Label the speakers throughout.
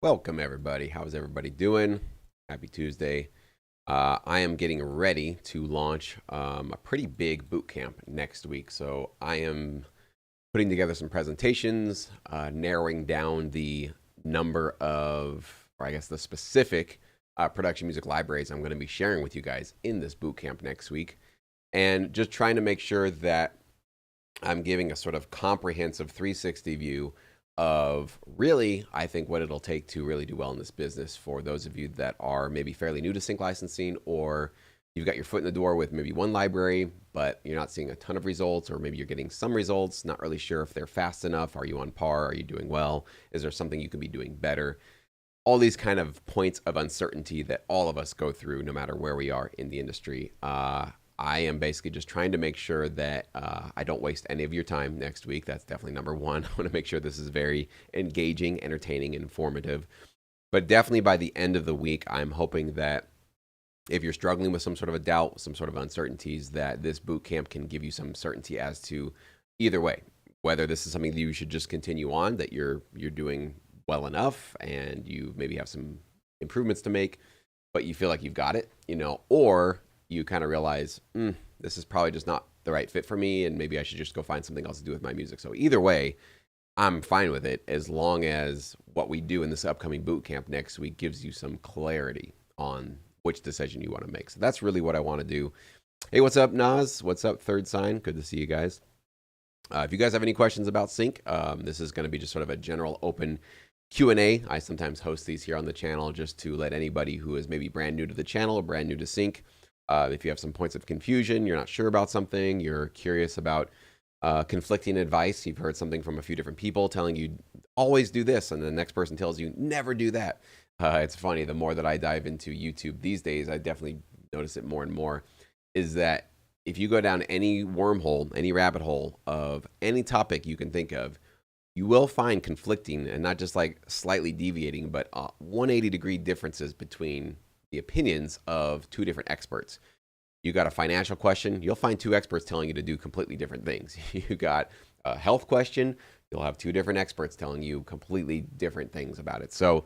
Speaker 1: Welcome, everybody. How's everybody doing? Happy Tuesday. I am getting ready to launch a pretty big boot camp next week. So I am putting together some presentations, narrowing down the number of, or I guess the specific production music libraries I'm going to be sharing with you guys in this boot camp next week. And just trying to make sure that I'm giving a sort of comprehensive 360 view of really, I think, what it'll take to really do well in this business for those of you that are maybe fairly new to sync licensing, or you've got your foot in the door with maybe one library, but you're not seeing a ton of results, or maybe you're getting some results, not really sure if they're fast enough. Are you on par? Are you doing well? Is there something you could be doing better? All these kind of points of uncertainty that all of us go through no matter where we are in the industry. I am basically just trying to make sure that I don't waste any of your time next week. That's definitely number one. I want to make sure this is very engaging, entertaining, and informative. But definitely by the end of the week, I'm hoping that if you're struggling with some sort of a doubt, some sort of uncertainties, that this boot camp can give you some certainty as to either way, whether this is something that you should just continue on, that you're doing well enough and you maybe have some improvements to make, but you feel like you've got it, or you kind of realize, this is probably just not the right fit for me, and maybe I should just go find something else to do with my music. So either way, I'm fine with it as long as what we do in this upcoming boot camp next week gives you some clarity on which decision you want to make. So that's really what I want to do. Hey, what's up, Nas? What's up, Third Sign? Good to see you guys. If you guys have any questions about sync, this is going to be just sort of a general open Q&A. I sometimes host these here on the channel just to let anybody who is maybe brand new to the channel or brand new to sync, if you have some points of confusion, you're not sure about something, you're curious about conflicting advice, you've heard something from a few different people telling you always do this, and the next person tells you never do that. It's funny, the more that I dive into YouTube these days, I definitely notice it more and more, is that if you go down any wormhole, any rabbit hole of any topic you can think of, you will find conflicting and not just like slightly deviating, but 180-degree differences between the opinions of two different experts. You got a financial question, you'll find two experts telling you to do completely different things. You got a health question, you'll have two different experts telling you completely different things about it. So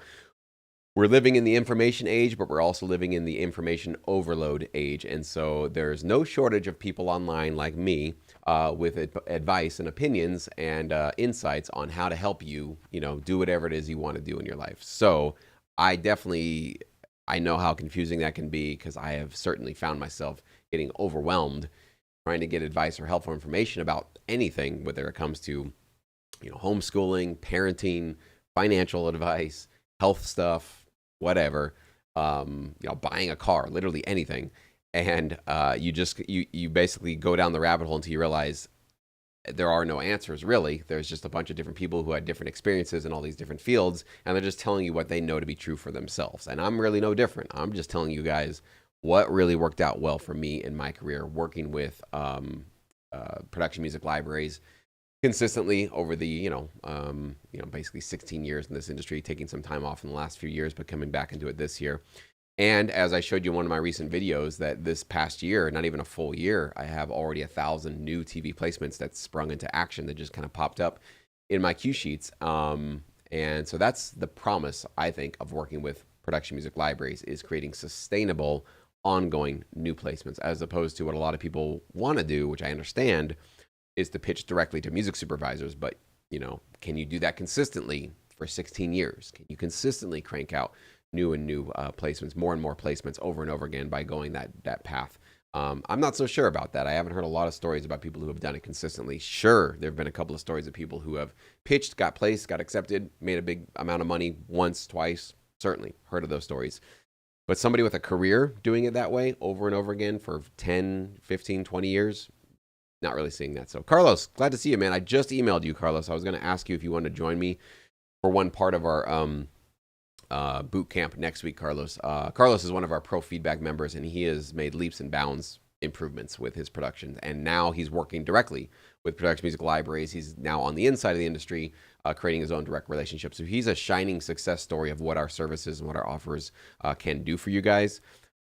Speaker 1: we're living in the information age, but we're also living in the information overload age. And so there's no shortage of people online like me with advice and opinions and insights on how to help you, do whatever it is you want to do in your life. So I know how confusing that can be, because I have certainly found myself getting overwhelmed trying to get advice or helpful information about anything, whether it comes to, homeschooling, parenting, financial advice, health stuff, whatever, buying a car, literally anything. And you basically go down the rabbit hole until you realize there are no answers, really. There's just a bunch of different people who had different experiences in all these different fields, and they're just telling you what they know to be true for themselves. And I'm really no different. I'm just telling you guys what really worked out well for me in my career, working with production music libraries consistently over the basically 16 years in this industry, taking some time off in the last few years, but coming back into it this year. And as I showed you in one of my recent videos, that this past year, not even a full year, I have already 1,000 new TV placements that sprung into action that just kind of popped up in my cue sheets. And so that's the promise, I think, of working with production music libraries, is creating sustainable, ongoing new placements, as opposed to what a lot of people want to do, which I understand, is to pitch directly to music supervisors. But, can you do that consistently for 16 years? Can you consistently crank out new placements, more and more placements over and over again by going that path? I'm not so sure about that. I haven't heard a lot of stories about people who have done it consistently. Sure, there have been a couple of stories of people who have pitched, got placed, got accepted, made a big amount of money once, twice. Certainly heard of those stories. But somebody with a career doing it that way over and over again for 10, 15, 20 years, not really seeing that. So Carlos, glad to see you, man. I just emailed you, Carlos. I was going to ask you if you wanted to join me for one part of our boot camp next week, Carlos. Carlos is one of our pro feedback members, and he has made leaps and bounds improvements with his productions. And now he's working directly with production music libraries. He's now on the inside of the industry, creating his own direct relationship. So he's a shining success story of what our services and what our offers can do for you guys.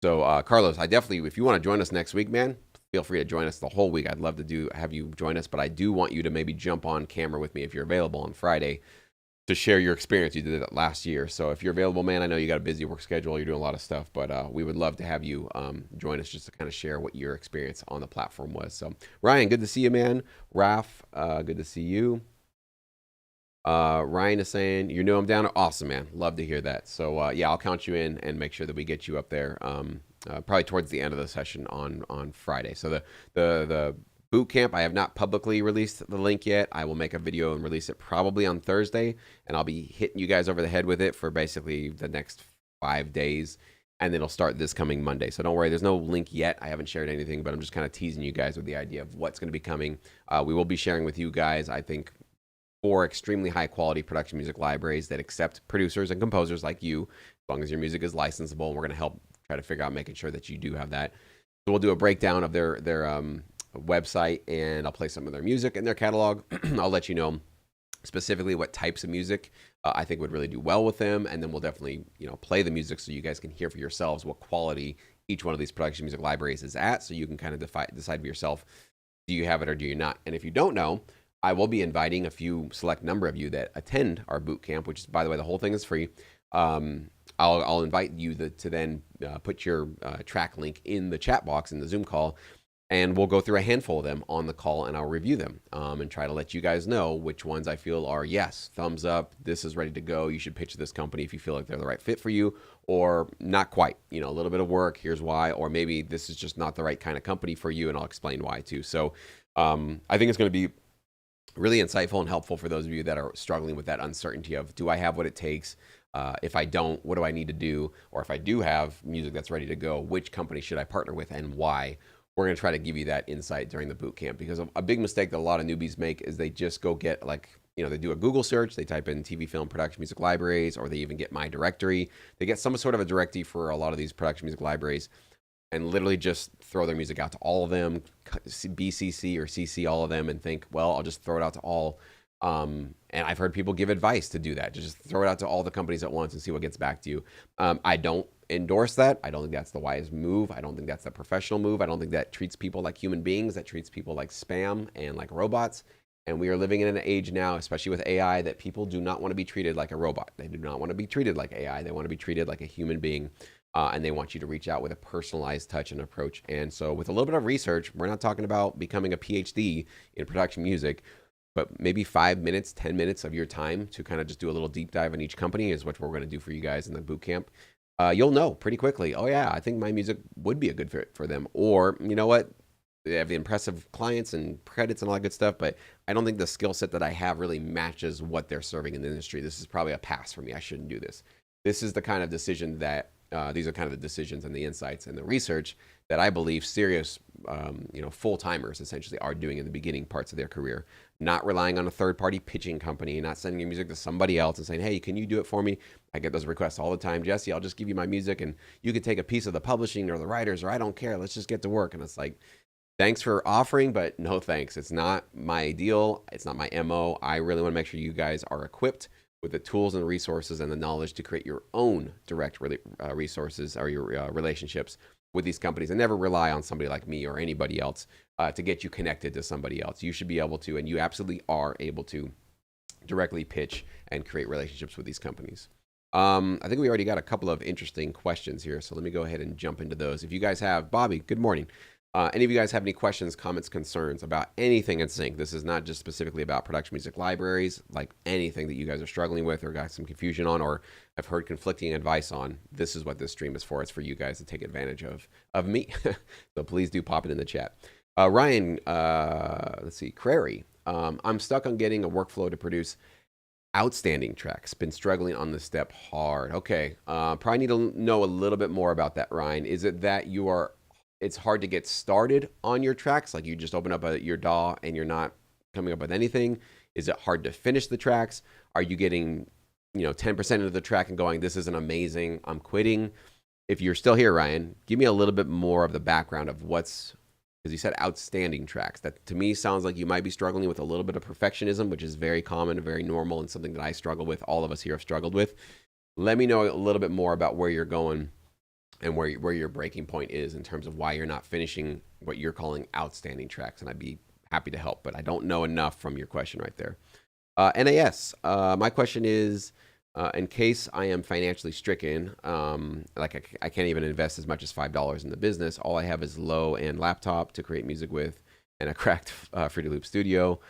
Speaker 1: So Carlos, I definitely, if you want to join us next week, man, feel free to join us the whole week. I'd love to have you join us, but I do want you to maybe jump on camera with me if you're available on Friday, to share your experience. You did it last year. So if you're available, man, I know you got a busy work schedule. You're doing a lot of stuff, but we would love to have you join us just to kind of share what your experience on the platform was. So Ryan, good to see you, man. Raf, good to see you. Ryan is saying you know I'm down. Awesome, man. Love to hear that. So yeah, I'll count you in and make sure that we get you up there. Probably towards the end of the session on Friday. So the boot camp, I have not publicly released the link yet. I will make a video and release it probably on Thursday, and I'll be hitting you guys over the head with it for basically the next 5 days. And then it'll start this coming Monday. So don't worry, there's no link yet. I haven't shared anything, but I'm just kind of teasing you guys with the idea of what's going to be coming. We will be sharing with you guys, I think, 4 extremely high quality production music libraries that accept producers and composers like you, as long as your music is licensable. And we're going to help try to figure out making sure that you do have that. So we'll do a breakdown of their website, and I'll play some of their music in their catalog. I'll let you know specifically what types of music I think would really do well with them, and then we'll definitely play the music so you guys can hear for yourselves what quality each one of these production music libraries is at, so you can kind of decide for yourself, do you have it or do you not? And if you don't know, I will be inviting a few select number of you that attend our boot camp, which is, by the way, the whole thing is free. I'll invite you to then put your track link in the chat box in the Zoom call, and we'll go through a handful of them on the call, and I'll review them and try to let you guys know which ones I feel are, yes, thumbs up, this is ready to go, you should pitch this company if you feel like they're the right fit for you, or not quite, a little bit of work, here's why, or maybe this is just not the right kind of company for you, and I'll explain why too. So I think it's going to be really insightful and helpful for those of you that are struggling with that uncertainty of, do I have what it takes? If I don't, what do I need to do? Or if I do have music that's ready to go, which company should I partner with and why? We're going to try to give you that insight during the boot camp, because a big mistake that a lot of newbies make is they just go get, like, they do a Google search, they type in TV, film, production music libraries, or they even get my directory. They get some sort of a directory for a lot of these production music libraries, and literally just throw their music out to all of them, BCC or CC all of them, and think, well, I'll just throw it out to all. And I've heard people give advice to do that, to just throw it out to all the companies at once and see what gets back to you. I don't endorse that. I don't think that's the wise move. I don't think that's the professional move. I don't think that treats people like human beings. That treats people like spam and like robots. And we are living in an age now, especially with AI, that people do not want to be treated like a robot. They do not want to be treated like AI. They want to be treated like a human being. And they want you to reach out with a personalized touch and approach. And so with a little bit of research, we're not talking about becoming a PhD in production music, but maybe 5 minutes, 10 minutes of your time to kind of just do a little deep dive in each company is what we're going to do for you guys in the boot camp. You'll know pretty quickly, oh yeah, I think my music would be a good fit for them. Or, you know what, they have the impressive clients and credits and all that good stuff, but I don't think the skill set that I have really matches what they're serving in the industry. This is probably a pass for me. I shouldn't do this. This is the kind of decision that these are kind of the decisions and the insights and the research that I believe serious, full-timers essentially are doing in the beginning parts of their career, not relying on a third-party pitching company, not sending your music to somebody else and saying, hey, can you do it for me? I get those requests all the time. Jesse, I'll just give you my music and you can take a piece of the publishing or the writers, or I don't care. Let's just get to work. And it's like, thanks for offering, but no thanks. It's not my ideal. It's not my MO. I really want to make sure you guys are equipped with the tools and resources and the knowledge to create your own direct resources or your relationships with these companies, and never rely on somebody like me or anybody else to get you connected to somebody else. You should be able to, and you absolutely are able to, directly pitch and create relationships with these companies. I think we already got a couple of interesting questions here, so let me go ahead and jump into those. If you guys have, Bobby, good morning. Any of you guys have any questions, comments, concerns about anything in sync? This is not just specifically about production music libraries, like anything that you guys are struggling with or got some confusion on or have heard conflicting advice on. This is what this stream is for. It's for you guys to take advantage of me. So please do pop it in the chat. Ryan, let's see, Crary. I'm stuck on getting a workflow to produce outstanding tracks. Been struggling on this step hard. Okay, probably need to know a little bit more about that, Ryan. Is it that it's hard to get started on your tracks? Like you just open up your DAW and you're not coming up with anything? Is it hard to finish the tracks? Are you getting, 10% of the track and going, this isn't amazing, I'm quitting? If you're still here, Ryan, give me a little bit more of the background of because you said outstanding tracks. That to me sounds like you might be struggling with a little bit of perfectionism, which is very common and very normal and something that I struggle with. All of us here have struggled with. Let me know a little bit more about where you're going and where your breaking point is in terms of why you're not finishing what you're calling outstanding tracks. And I'd be happy to help, but I don't know enough from your question right there. NAS. My question is, in case I am financially stricken, I can't even invest as much as $5 in the business. All I have is low-end laptop to create music with, and a cracked Fruity Loop Studio.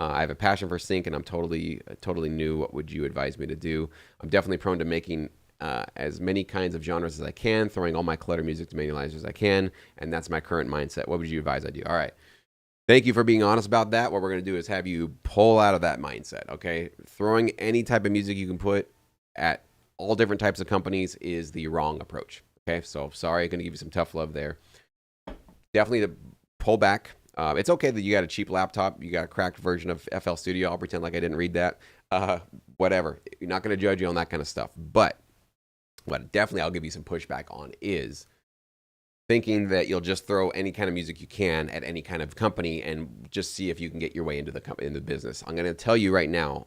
Speaker 1: I have a passion for sync, and I'm totally new. What would you advise me to do? I'm definitely prone to making as many kinds of genres as I can, throwing all my clutter music to manualizers as I can, and that's my current mindset. What would you advise I do? All right. Thank you for being honest about that. What we're going to do is have you pull out of that mindset, okay? Throwing any type of music you can put at all different types of companies is the wrong approach, okay? So sorry, I'm going to give you some tough love there. Definitely to pull back. It's okay that you got a cheap laptop, you got a cracked version of FL Studio. I'll pretend like I didn't read that. Whatever. You're not going to judge you on that kind of stuff. But what definitely I'll give you some pushback on is thinking that you'll just throw any kind of music you can at any kind of company and just see if you can get your way into the business. I'm going to tell you right now,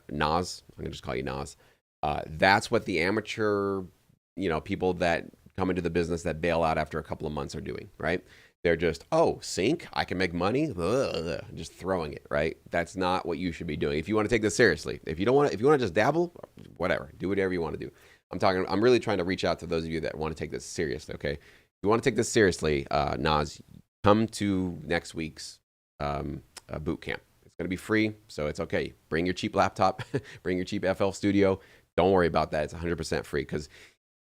Speaker 1: Nas. I'm going to just call you Nas. That's what the amateur, people that come into the business that bail out after a couple of months are doing, right? They're just, sync, I can make money, just throwing it, right? That's not what you should be doing. If you want to take this seriously, if you want to just dabble, whatever, do whatever you want to do. I'm really trying to reach out to those of you that want to take this seriously, okay? If you want to take this seriously, Nas, come to next week's boot camp. It's going to be free, so it's okay. Bring your cheap laptop, bring your cheap FL Studio. Don't worry about that. It's 100% free because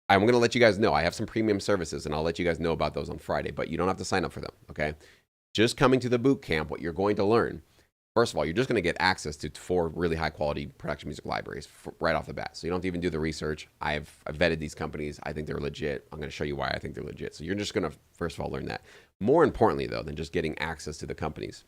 Speaker 1: I'm going to let you guys know. I have some premium services, and I'll let you guys know about those on Friday, but you don't have to sign up for them, okay? Just coming to the boot camp, what you're going to learn, first of all, you're just going to get access to 4 really high-quality production music libraries right off the bat. So you don't have to even do the research. I've vetted these companies. I think they're legit. I'm going to show you why I think they're legit. So you're just going to, first of all, learn that. More importantly, though, than just getting access to the companies,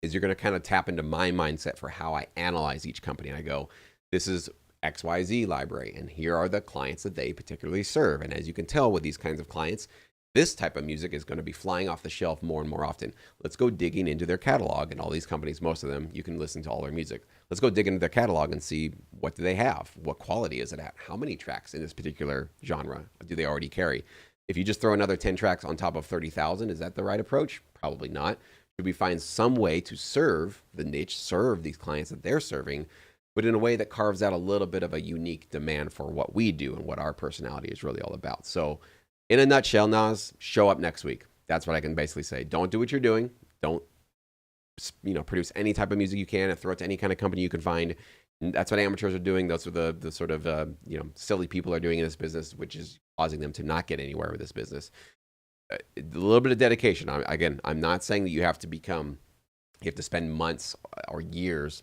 Speaker 1: is you're going to kind of tap into my mindset for how I analyze each company. And I go, this is XYZ library, and here are the clients that they particularly serve. And as you can tell with these kinds of clients, this type of music is going to be flying off the shelf more and more often. Let's go digging into their catalog. And all these companies, most of them, you can listen to all their music. Let's go dig into their catalog and see what do they have? What quality is it at? How many tracks in this particular genre do they already carry? If you just throw another 10 tracks on top of 30,000, is that the right approach? Probably not. Should we find some way to serve the niche, serve these clients that they're serving, but in a way that carves out a little bit of a unique demand for what we do and what our personality is really all about? So in a nutshell, Nas, show up next week. That's what I can basically say. Don't do what you're doing. Don't, produce any type of music you can and throw it to any kind of company you can find. That's what amateurs are doing. Those are the sort of, silly people are doing in this business, which is causing them to not get anywhere with this business. A little bit of dedication. I'm not saying that you have to spend months or years,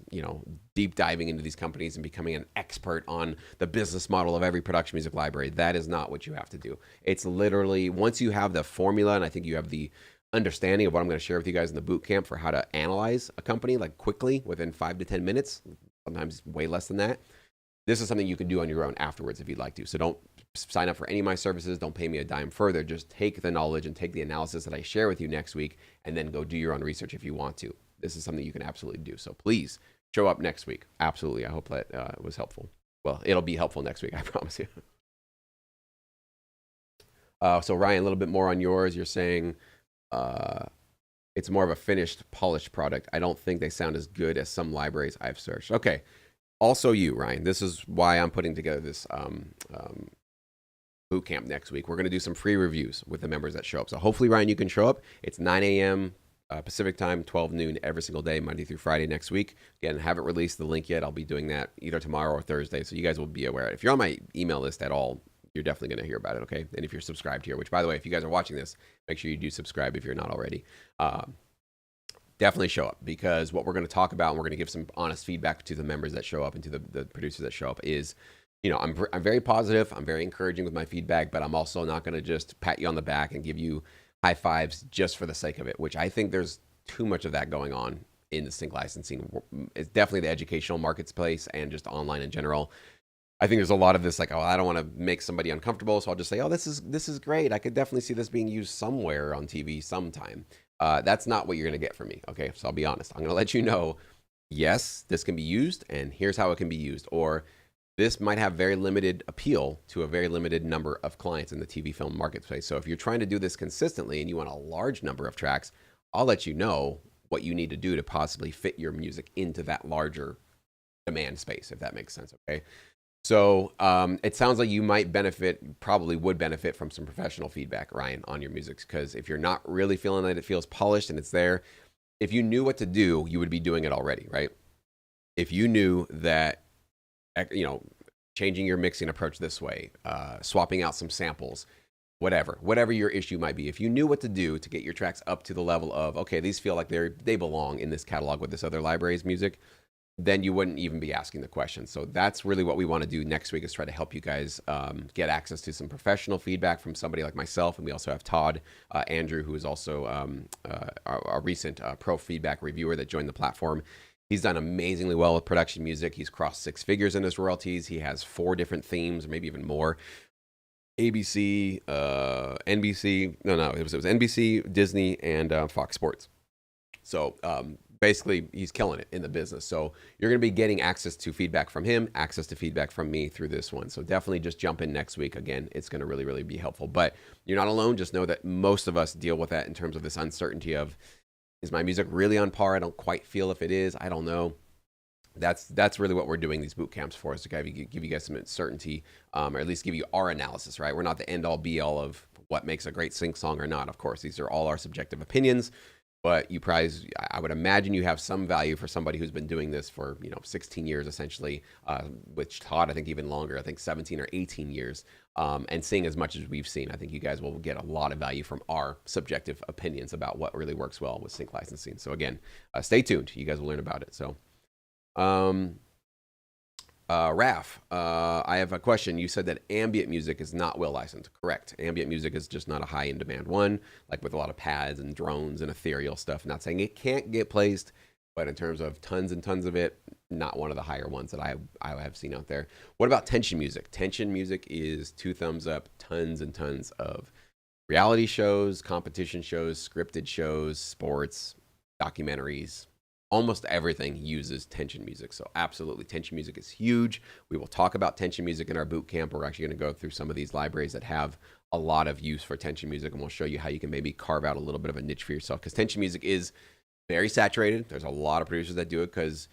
Speaker 1: deep diving into these companies and becoming an expert on the business model of every production music library. That is not what you have to do. It's literally, once you have the formula, and I think you have the understanding of what I'm going to share with you guys in the boot camp for how to analyze a company like quickly within 5 to 10 minutes, sometimes way less than that. This is something you can do on your own afterwards if you'd like to. So don't sign up for any of my services. Don't pay me a dime further. Just take the knowledge and take the analysis that I share with you next week and then go do your own research if you want to. This is something you can absolutely do. So please show up next week. Absolutely. I hope that was helpful. Well, it'll be helpful next week, I promise you. So Ryan, a little bit more on yours. You're saying it's more of a finished, polished product. I don't think they sound as good as some libraries I've searched. Okay. Also you, Ryan. This is why I'm putting together this boot camp next week. We're going to do some free reviews with the members that show up. So hopefully, Ryan, you can show up. It's 9 a.m. Pacific time, 12 noon every single day, Monday through Friday next week. Again, haven't released the link yet. I'll be doing that either tomorrow or Thursday, so you guys will be aware. If you're on my email list at all, you're definitely going to hear about it, okay? And if you're subscribed here, which, by the way, if you guys are watching this, make sure you do subscribe if you're not already. Definitely show up, because what we're going to talk about, and we're going to give some honest feedback to the members that show up and to the producers that show up, is, I'm very positive. I'm very encouraging with my feedback, but I'm also not going to just pat you on the back and give you high fives just for the sake of it, which I think there's too much of that going on in the sync licensing. It's definitely the educational marketplace and just online in general. I think there's a lot of this like, I don't want to make somebody uncomfortable, so I'll just say, this is great. I could definitely see this being used somewhere on TV sometime. That's not what you're going to get from me, okay? So I'll be honest. I'm going to let you know, yes, this can be used, and here's how it can be used. Or this might have very limited appeal to a very limited number of clients in the TV film marketplace. So if you're trying to do this consistently and you want a large number of tracks, I'll let you know what you need to do to possibly fit your music into that larger demand space, if that makes sense. Okay. So it sounds like you might benefit, probably would benefit from some professional feedback, Ryan, on your music. Because if you're not really feeling that it feels polished and it's there, if you knew what to do, you would be doing it already, right? If you knew that, you know, changing your mixing approach this way, swapping out some samples, whatever your issue might be, if you knew what to do to get your tracks up to the level of, okay, these feel like they belong in this catalog with this other library's music, then you wouldn't even be asking the question. So that's really what we want to do next week, is try to help you guys get access to some professional feedback from somebody like myself. And we also have Todd Andrew, who is also our recent pro feedback reviewer that joined the platform. He's done amazingly well with production music. He's crossed 6 figures in his royalties. He has 4 different themes, maybe even more. ABC, NBC, it was NBC, Disney, and Fox Sports. So basically, he's killing it in the business. So you're going to be getting access to feedback from him, access to feedback from me through this one. So definitely just jump in next week. Again, it's going to really, really be helpful. But you're not alone. Just know that most of us deal with that in terms of this uncertainty of, is my music really on par? I don't quite feel if it is. I don't know. That's really what we're doing these boot camps for, is to give you guys some certainty, or at least give you our analysis, right? We're not the end all be all of what makes a great sync song or not. Of course, these are all our subjective opinions. But you probably, I would imagine you have some value for somebody who's been doing this for, 16 years essentially, which Todd, I think even longer, I think 17 or 18 years, and seeing as much as we've seen. I think you guys will get a lot of value from our subjective opinions about what really works well with sync licensing. So again, stay tuned. You guys will learn about it. So, Raf, I have a question. You said that ambient music is not well licensed. Correct. Ambient music is just not a high in demand one, like with a lot of pads and drones and ethereal stuff. Not saying it can't get placed, but in terms of tons and tons of it, not one of the higher ones that I have seen out there. What about tension music? Tension music is 2 thumbs up, tons and tons of reality shows, competition shows, scripted shows, sports, documentaries. Almost everything uses tension music. So absolutely, tension music is huge. We will talk about tension music in our boot camp. We're actually going to go through some of these libraries that have a lot of use for tension music, and we'll show you how you can maybe carve out a little bit of a niche for yourself, because tension music is very saturated. There's a lot of producers that do it because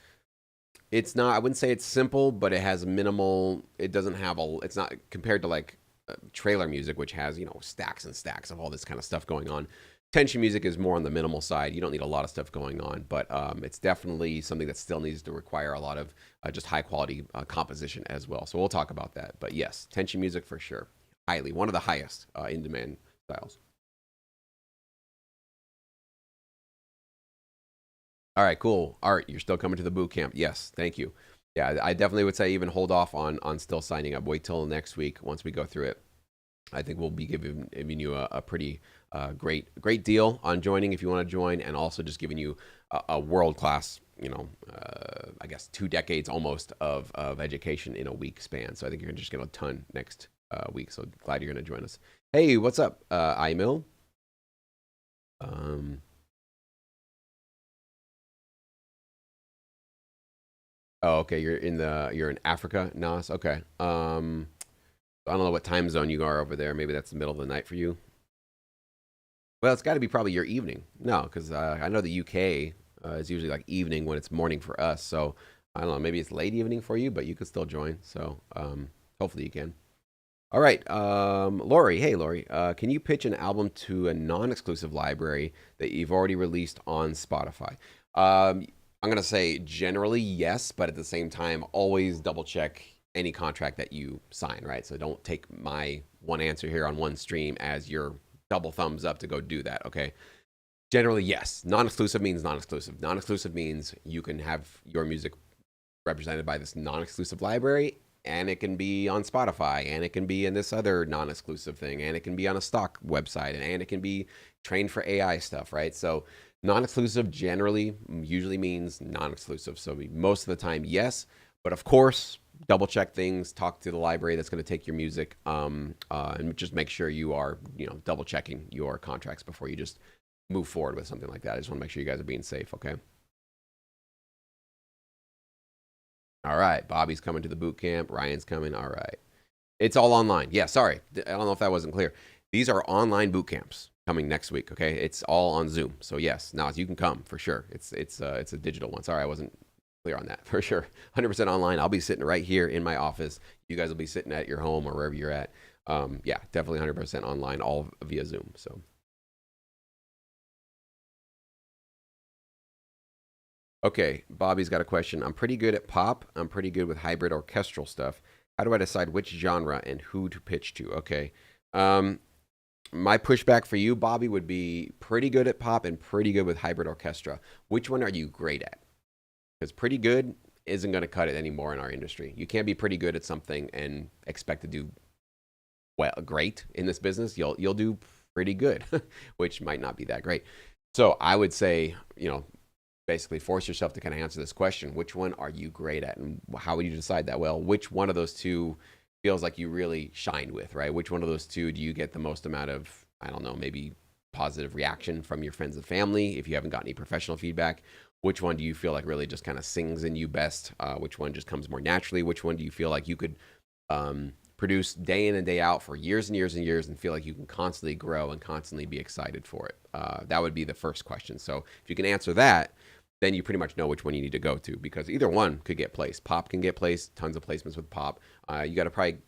Speaker 1: it's not, I wouldn't say it's simple, but it has minimal, it doesn't have it's not compared to like trailer music, which has, stacks and stacks of all this kind of stuff going on. Tension music is more on the minimal side. You don't need a lot of stuff going on, but it's definitely something that still needs to require a lot of just high quality composition as well. So we'll talk about that. But yes, tension music for sure. Highly, one of the highest in demand styles. All right, cool. Art, you're still coming to the boot camp. Yes, thank you. Yeah, I definitely would say even hold off on still signing up. Wait till next week once we go through it. I think we'll be giving you a pretty great deal on joining if you want to join, and also just giving you a world class, I guess 2 decades almost of education in a week span. So I think you're gonna just get a ton next week. So glad you're gonna join us. Hey, what's up, Imil? Um, oh, okay. You're in Africa, Nas. Okay. I don't know what time zone you are over there. Maybe that's the middle of the night for you. Well, it's got to be probably your evening. No, because I know the UK is usually like evening when it's morning for us. So I don't know. Maybe it's late evening for you, but you could still join. So hopefully you can. All right, Lori. Hey, Lori. Can you pitch an album to a non-exclusive library that you've already released on Spotify? I'm gonna say generally yes, but at the same time, always double check any contract that you sign, right? So don't take my one answer here on one stream as your double thumbs up to go do that, okay? Generally, yes. Non-exclusive means non-exclusive. Non-exclusive means you can have your music represented by this non-exclusive library, and it can be on Spotify, and it can be in this other non-exclusive thing, and it can be on a stock website, and it can be trained for AI stuff, right? So non-exclusive generally usually means non-exclusive. So most of the time, yes. But of course, double check things, talk to the library that's going to take your music, and just make sure you are, double checking your contracts before you just move forward with something like that. I just want to make sure you guys are being safe, okay? All right, Bobby's coming to the boot camp. Ryan's coming. All right. It's all online. Yeah, sorry. I don't know if that wasn't clear. These are online boot camps coming next week, okay? It's all on Zoom. So yes, now you can come for sure. It's a digital one. Sorry, I wasn't clear on that for sure. 100% online. I'll be sitting right here in my office. You guys will be sitting at your home or wherever you're at. Yeah, definitely 100% online, all via Zoom. So, okay, Bobby's got a question. I'm pretty good at pop. I'm pretty good with hybrid orchestral stuff. How do I decide which genre and who to pitch to? Okay. Um, my pushback for you, Bobby, would be pretty good at pop and pretty good with hybrid orchestra. Which one are you great at? Because pretty good isn't going to cut it anymore in our industry. You can't be pretty good at something and expect to do well, great in this business. You'll do pretty good, which might not be that great. So I would say, basically force yourself to kind of answer this question: which one are you great at, and how would you decide that? Well, which one of those two feels like you really shine with, right? Which one of those two do you get the most amount of, I don't know, maybe positive reaction from your friends and family if you haven't got any professional feedback? Which one do you feel like really just kind of sings in you best? Which one just comes more naturally? Which one do you feel like you could produce day in and day out for years and years and years and feel like you can constantly grow and constantly be excited for it? That would be the first question. So if you can answer that, then you pretty much know which one you need to go to, because either one could get placed. Pop can get placed, tons of placements with pop. You got to probably,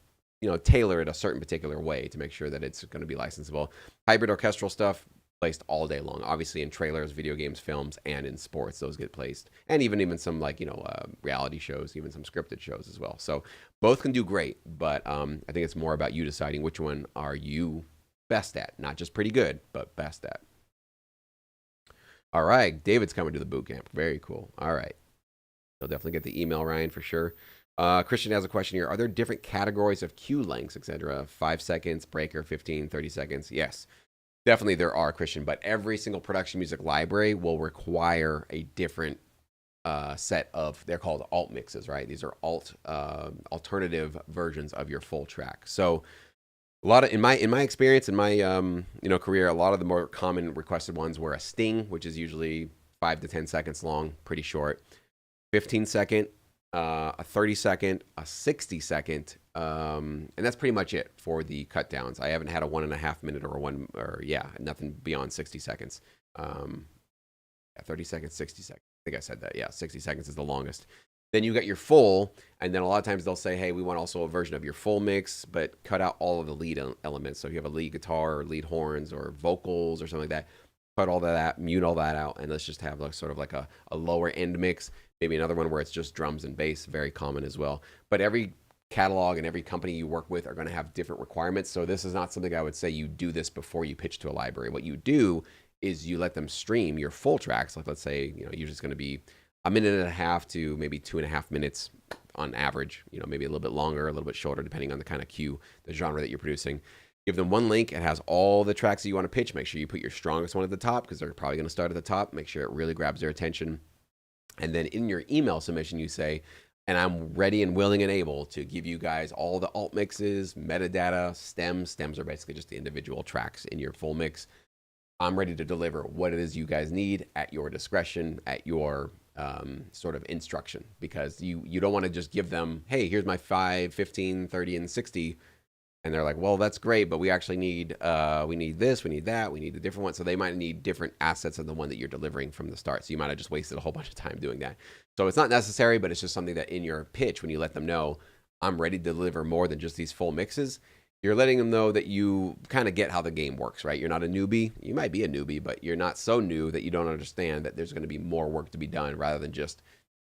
Speaker 1: tailor it a certain particular way to make sure that it's going to be licensable. Hybrid orchestral stuff placed all day long. Obviously in trailers, video games, films, and in sports, those get placed. And even some reality shows, even some scripted shows as well. So both can do great, but I think it's more about you deciding which one are you best at, not just pretty good, but best at. All right, David's coming to the boot camp. Very cool. All right. You'll definitely get the email, Ryan, for sure. Christian has a question here. Are there different categories of cue lengths, etc.? 5 seconds, breaker, 15, 30 seconds? Yes, definitely there are, Christian, but every single production music library will require a different set of, they're called alt mixes, right? These are alternative versions of your full track. So a lot of in my experience, in my career, a lot of the more common requested ones were a sting, which is usually 5 to 10 seconds long, pretty short, 15-second, a 30-second, a 60-second, and that's pretty much it for the cut downs. I haven't had a 1.5 minute nothing beyond 60 seconds. 30 seconds, 60 seconds. I think I said that. Yeah, 60 seconds is the longest. Then you got your full, and then a lot of times they'll say, hey, we want also a version of your full mix, but cut out all of the lead elements. So if you have a lead guitar or lead horns or vocals or something like that, cut all that, mute all that out, and let's just have a lower end mix. Maybe another one where it's just drums and bass, very common as well. But every catalog and every company you work with are going to have different requirements. So this is not something I would say you do this before you pitch to a library. What you do is you let them stream your full tracks. Like let's say, usually it's going to be 1.5 to maybe 2.5 minutes on average, maybe a little bit longer, a little bit shorter, depending on the kind of cue, the genre that you're producing. Give them one link. It has all the tracks that you want to pitch. Make sure you put your strongest one at the top, because they're probably going to start at the top. Make sure it really grabs their attention. And then in your email submission, you say, and I'm ready and willing and able to give you guys all the alt mixes, metadata, stems. Stems are basically just the individual tracks in your full mix. I'm ready to deliver what it is you guys need at your discretion, at your sort of instruction, because you don't want to just give them, hey, here's my 5, 15, 30, and 60. And they're like, well, that's great, but we actually need, we need this, we need that, we need a different one. So they might need different assets than the one that you're delivering from the start. So you might have just wasted a whole bunch of time doing that. So it's not necessary, but it's just something that in your pitch, when you let them know, I'm ready to deliver more than just these full mixes, you're letting them know that you kind of get how the game works, right? You're not a newbie. You might be a newbie, but you're not so new that you don't understand that there's going to be more work to be done, rather than just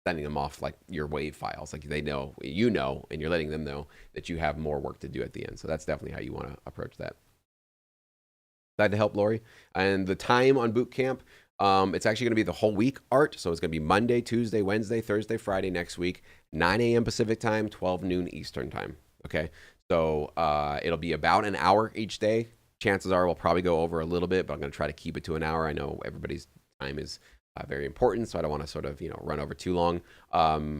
Speaker 1: sending them off like your WAV files. Like they know, and you're letting them know that you have more work to do at the end. So that's definitely how you want to approach that. Glad to help, Lori. And the time on boot camp, it's actually going to be the whole week, Art. So it's going to be Monday, Tuesday, Wednesday, Thursday, Friday next week, 9 a.m. Pacific time, 12 noon Eastern time. Okay. So it'll be about an hour each day. Chances are we'll probably go over a little bit, but I'm going to try to keep it to an hour. I know everybody's time is very important, so I don't want to sort of run over too long.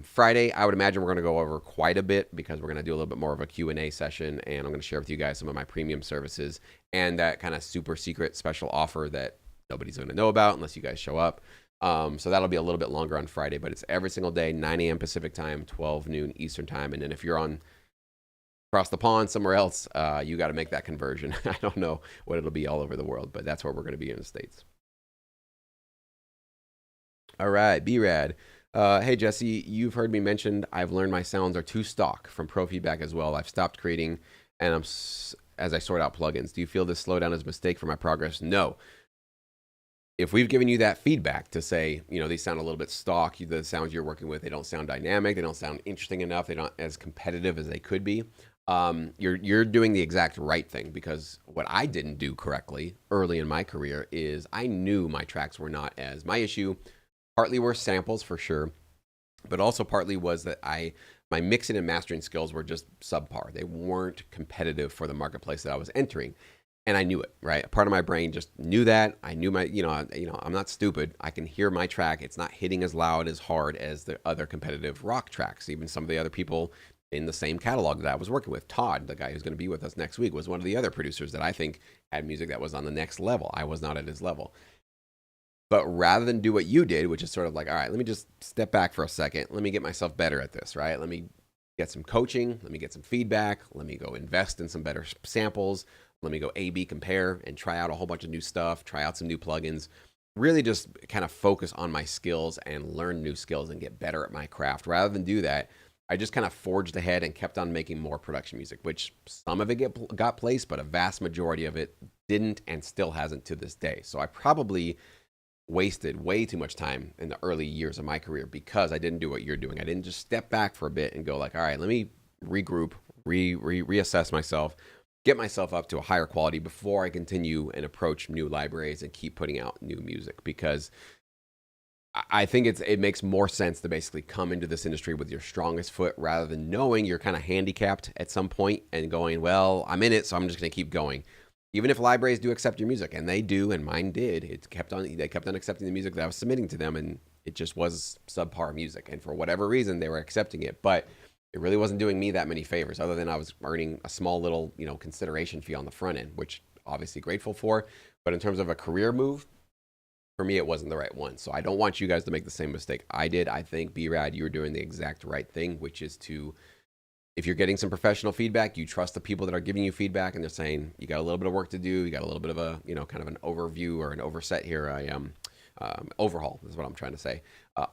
Speaker 1: Friday, I would imagine we're going to go over quite a bit, because we're going to do a little bit more of a Q&A session, and I'm going to share with you guys some of my premium services and that kind of super secret special offer that nobody's going to know about unless you guys show up. So that'll be a little bit longer on Friday, but it's every single day, 9 a.m. Pacific time, 12 noon Eastern time. And then if you're on across the pond somewhere else, you got to make that conversion. I don't know what it'll be all over the world, but that's where we're going to be in the States. All right, B-Rad. Hey Jesse, you've heard me mention I've learned my sounds are too stock from pro feedback as well. I've stopped creating and as I sort out plugins. Do you feel this slowdown is a mistake for my progress? No. If we've given you that feedback to say, these sound a little bit stock, the sounds you're working with, they don't sound dynamic, they don't sound interesting enough, they don't as competitive as they could be. You're doing the exact right thing, because what I didn't do correctly early in my career is I knew my tracks were not as my issue. Partly were samples for sure, but also partly was that my mixing and mastering skills were just subpar. They weren't competitive for the marketplace that I was entering, and I knew it. Right, a part of my brain just knew that. I knew I'm not stupid. I can hear my track. It's not hitting as loud as hard as the other competitive rock tracks. Even some of the other people in the same catalog that I was working with, Todd, the guy who's going to be with us next week, was one of the other producers that I think had music that was on the next level. I was not at his level. But rather than do what you did, which is sort of like, all right, let me just step back for a second. Let me get myself better at this, right? Let me get some coaching. Let me get some feedback. Let me go invest in some better samples. Let me go A/B compare and try out a whole bunch of new stuff, try out some new plugins. Really just kind of focus on my skills and learn new skills and get better at my craft. Rather than do that, I just kind of forged ahead and kept on making more production music, which some of it got placed, but a vast majority of it didn't and still hasn't to this day. So I probably wasted way too much time in the early years of my career because I didn't do what you're doing. I didn't just step back for a bit and go like, all right, let me regroup, reassess myself, get myself up to a higher quality before I continue and approach new libraries and keep putting out new music. Because I think it makes more sense to basically come into this industry with your strongest foot rather than knowing you're kind of handicapped at some point and going, well, I'm in it, so I'm just going to keep going. Even if libraries do accept your music, and they do, and mine did, they kept on accepting the music that I was submitting to them, and it just was subpar music. And for whatever reason, they were accepting it, but it really wasn't doing me that many favors, other than I was earning a small little, consideration fee on the front end, which obviously grateful for. But in terms of a career move, for me, it wasn't the right one. So I don't want you guys to make the same mistake I did. I think, B-Rad, you were doing the exact right thing, which is to, if you're getting some professional feedback, you trust the people that are giving you feedback, and they're saying you got a little bit of work to do, you got a little bit of a, kind of an overview or an overset here. Overhaul is what I'm trying to say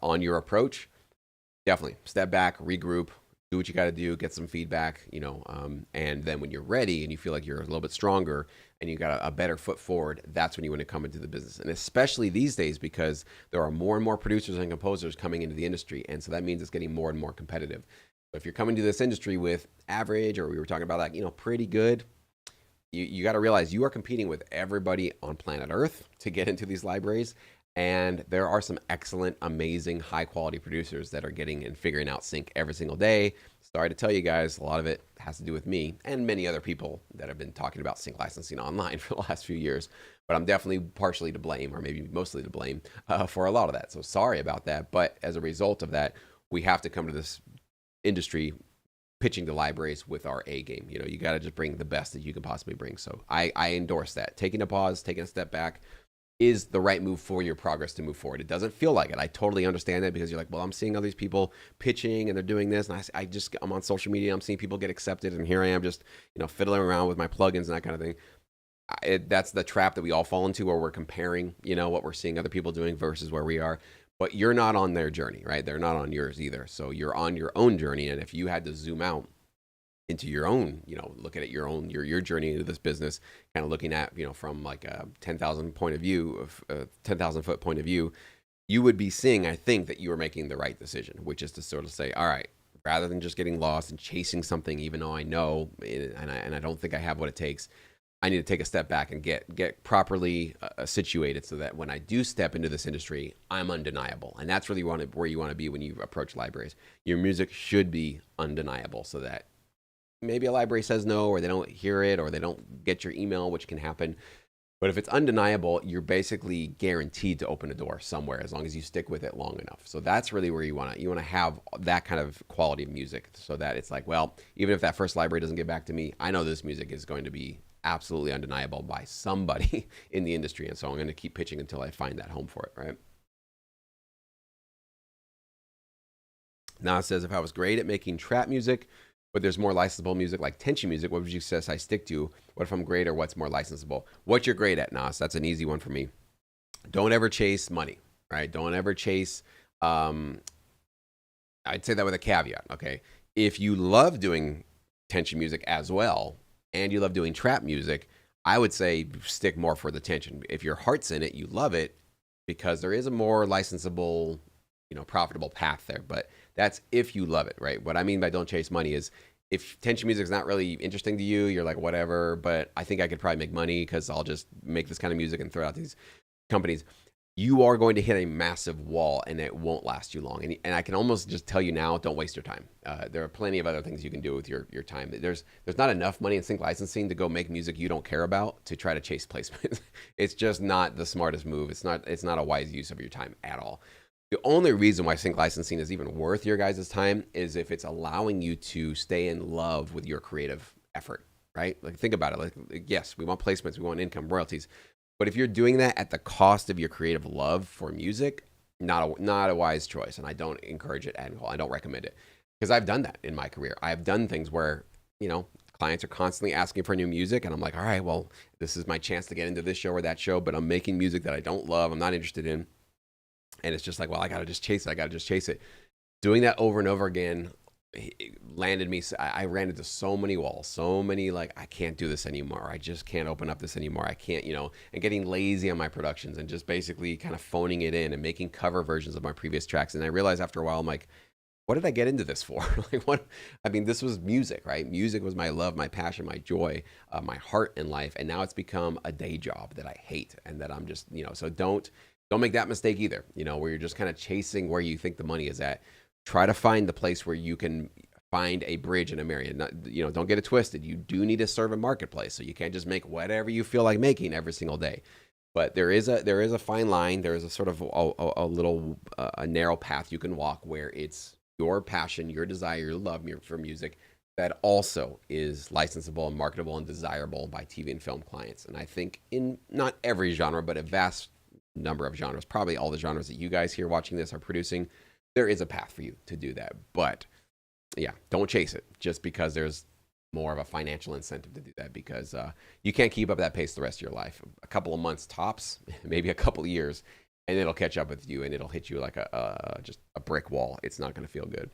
Speaker 1: on your approach. Definitely step back, regroup, do what you got to do, get some feedback, and then when you're ready and you feel like you're a little bit stronger and you got a better foot forward, that's when you want to come into the business. And especially these days, because there are more and more producers and composers coming into the industry, and so that means it's getting more and more competitive. If you're coming to this industry with average, or we were talking about that, pretty good, you got to realize you are competing with everybody on planet Earth to get into these libraries. And there are some excellent, amazing, high quality producers that are getting and figuring out sync every single day. Sorry to tell you guys, a lot of it has to do with me and many other people that have been talking about sync licensing online for the last few years. But I'm definitely partially to blame, or maybe mostly to blame, for a lot of that. So sorry about that. But as a result of that, we have to come to this industry pitching to libraries with our A game. You got to just bring the best that you can possibly bring. So I endorse that. Taking a pause, taking a step back is the right move for your progress to move forward. It doesn't feel like it. I totally understand that, because you're like, well, I'm seeing all these people pitching and they're doing this, and I'm on social media, I'm seeing people get accepted, and here I am just, fiddling around with my plugins and that kind of thing. That's the trap that we all fall into, where we're comparing, what we're seeing other people doing versus where we are. But you're not on their journey, right? They're not on yours either. So you're on your own journey. And if you had to zoom out into your own, look at your journey into this business, kind of looking at, from like a 10,000 point of view, of 10,000 foot point of view, you would be seeing, I think, that you are making the right decision, which is to sort of say, all right, rather than just getting lost and chasing something, even though I know, and I don't think I have what it takes, I need to take a step back and get properly situated, so that when I do step into this industry, I'm undeniable. And that's really where you want to be when you approach libraries. Your music should be undeniable, so that maybe a library says no, or they don't hear it, or they don't get your email, which can happen. But if it's undeniable, you're basically guaranteed to open a door somewhere, as long as you stick with it long enough. So that's really where you want to have that kind of quality of music, so that it's like, well, even if that first library doesn't get back to me, I know this music is going to be absolutely undeniable by somebody in the industry. And so I'm going to keep pitching until I find that home for it, right? Now it says, if I was great at making trap music, but there's more licensable music like tension music, what would you suggest I stick to? What if I'm great, or what's more licensable? What you're great at, Nas. That's an easy one for me. Don't ever chase money, right? Don't ever chase I'd say that with a caveat. Okay, if you love doing tension music as well, and you love doing trap music, I would say stick more for the tension. If your heart's in it, you love it because there is a more licensable, profitable path there. But that's if you love it, right? What I mean by don't chase money is if tension music is not really interesting to you, you're like whatever. But I think I could probably make money because I'll just make this kind of music and throw out these companies. You are going to hit a massive wall and it won't last you long. And I can almost just tell you now, don't waste your time. There are plenty of other things you can do with your time. There's not enough money in sync licensing to go make music you don't care about to try to chase placement. It's just not the smartest move. It's not a wise use of your time at all. The only reason why sync licensing is even worth your guys' time is if it's allowing you to stay in love with your creative effort, right? Like think about it. Like yes, we want placements, we want income, royalties. But if you're doing that at the cost of your creative love for music, not a wise choice. And I don't encourage it at all. I don't recommend it because I've done that in my career. I've done things where, clients are constantly asking for new music. And I'm like, all right, well, this is my chance to get into this show or that show. But I'm making music that I don't love. I'm not interested in. And it's just like, well, I got to just chase it. Doing that over and over again landed me. I ran into so many walls, so many like I can't do this anymore. I just can't open up this anymore. I can't, and getting lazy on my productions and just basically kind of phoning it in and making cover versions of my previous tracks. And I realized after a while, I'm like, what did I get into this for? Like what? I mean, this was music, right? Music was my love, my passion, my joy, my heart in life, and now it's become a day job that I hate and that I'm just, So don't make that mistake either. Where you're just kind of chasing where you think the money is at. Try to find the place where you can find a bridge in a myriad. Don't get it twisted. You do need to serve a marketplace, so you can't just make whatever you feel like making every single day. But there is a fine line. There is a sort of a little narrow path you can walk where it's your passion, your desire, your love for music that also is licensable and marketable and desirable by TV and film clients. And I think in not every genre, but a vast number of genres, probably all the genres that you guys here watching this are producing, there is a path for you to do that. But yeah, don't chase it just because there's more of a financial incentive to do that because you can't keep up that pace the rest of your life. A couple of months tops, maybe a couple of years, and it'll catch up with you and it'll hit you like just a brick wall. It's not going to feel good.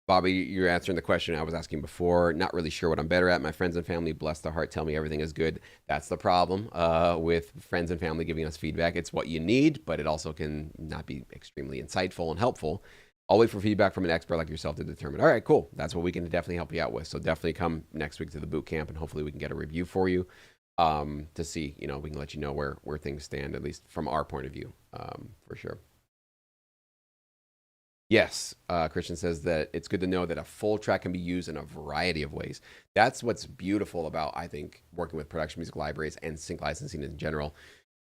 Speaker 1: Bobby, you're answering the question I was asking before. Not really sure what I'm better at. My friends and family, bless their heart, tell me everything is good. That's the problem with friends and family giving us feedback. It's what you need, but it also can not be extremely insightful and helpful. I'll wait for feedback from an expert like yourself to determine. All right, cool. That's what we can definitely help you out with. So definitely come next week to the boot camp, and hopefully we can get a review for you to see, we can let you know where things stand, at least from our point of view, for sure. Yes, Christian says that it's good to know that a full track can be used in a variety of ways. That's what's beautiful about, I think, working with production music libraries and sync licensing in general,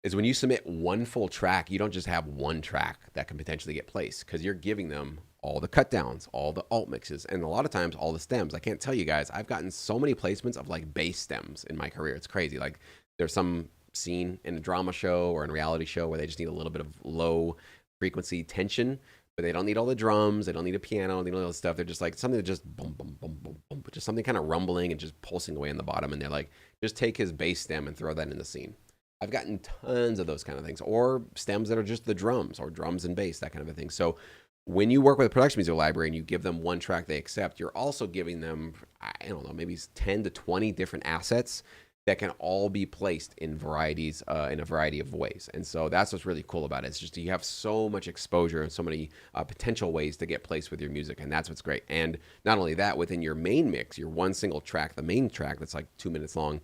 Speaker 1: is when you submit one full track, you don't just have one track that can potentially get placed because you're giving them all the cut downs, all the alt mixes, and a lot of times all the stems. I can't tell you guys, I've gotten so many placements of like bass stems in my career. It's crazy. Like there's some scene in a drama show or in a reality show where they just need a little bit of low frequency tension, but they don't need all the drums. They don't need a piano. They don't need all the stuff. They're just like something that just boom, boom, boom, boom, boom, just something kind of rumbling and just pulsing away in the bottom. And they're like, just take his bass stem and throw that in the scene. I've gotten tons of those kind of things, or stems that are just the drums or drums and bass, that kind of a thing. So when you work with a production music library and you give them one track they accept, you're also giving them, I don't know, maybe 10 to 20 different assets that can all be placed in varieties, in a variety of ways. And so that's what's really cool about it. It's just you have so much exposure and so many potential ways to get placed with your music, and that's what's great. And not only that, within your main mix, your one single track, the main track that's like 2 minutes long,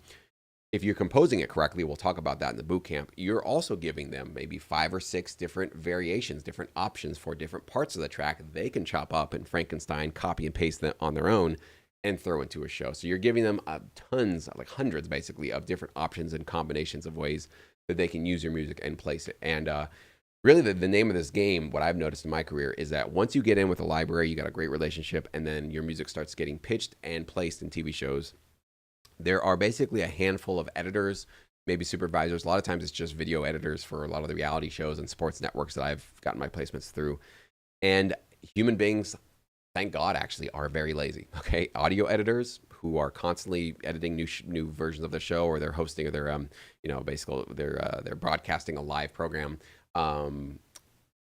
Speaker 1: if you're composing it correctly, we'll talk about that in the boot camp, you're also giving them maybe 5 or 6 different variations, different options for different parts of the track they can chop up and Frankenstein, copy and paste them on their own and throw into a show. So you're giving them tons, like hundreds basically, of different options and combinations of ways that they can use your music and place it. And really the name of this game, what I've noticed in my career, is that once you get in with a library, you got a great relationship, and then your music starts getting pitched and placed in TV shows. There are basically a handful of editors, maybe supervisors. A lot of times it's just video editors for a lot of the reality shows and sports networks that I've gotten my placements through. And human beings, thank God, actually are very lazy. Okay, audio editors who are constantly editing new versions of the show, or they're hosting, or they're basically they're broadcasting a live program.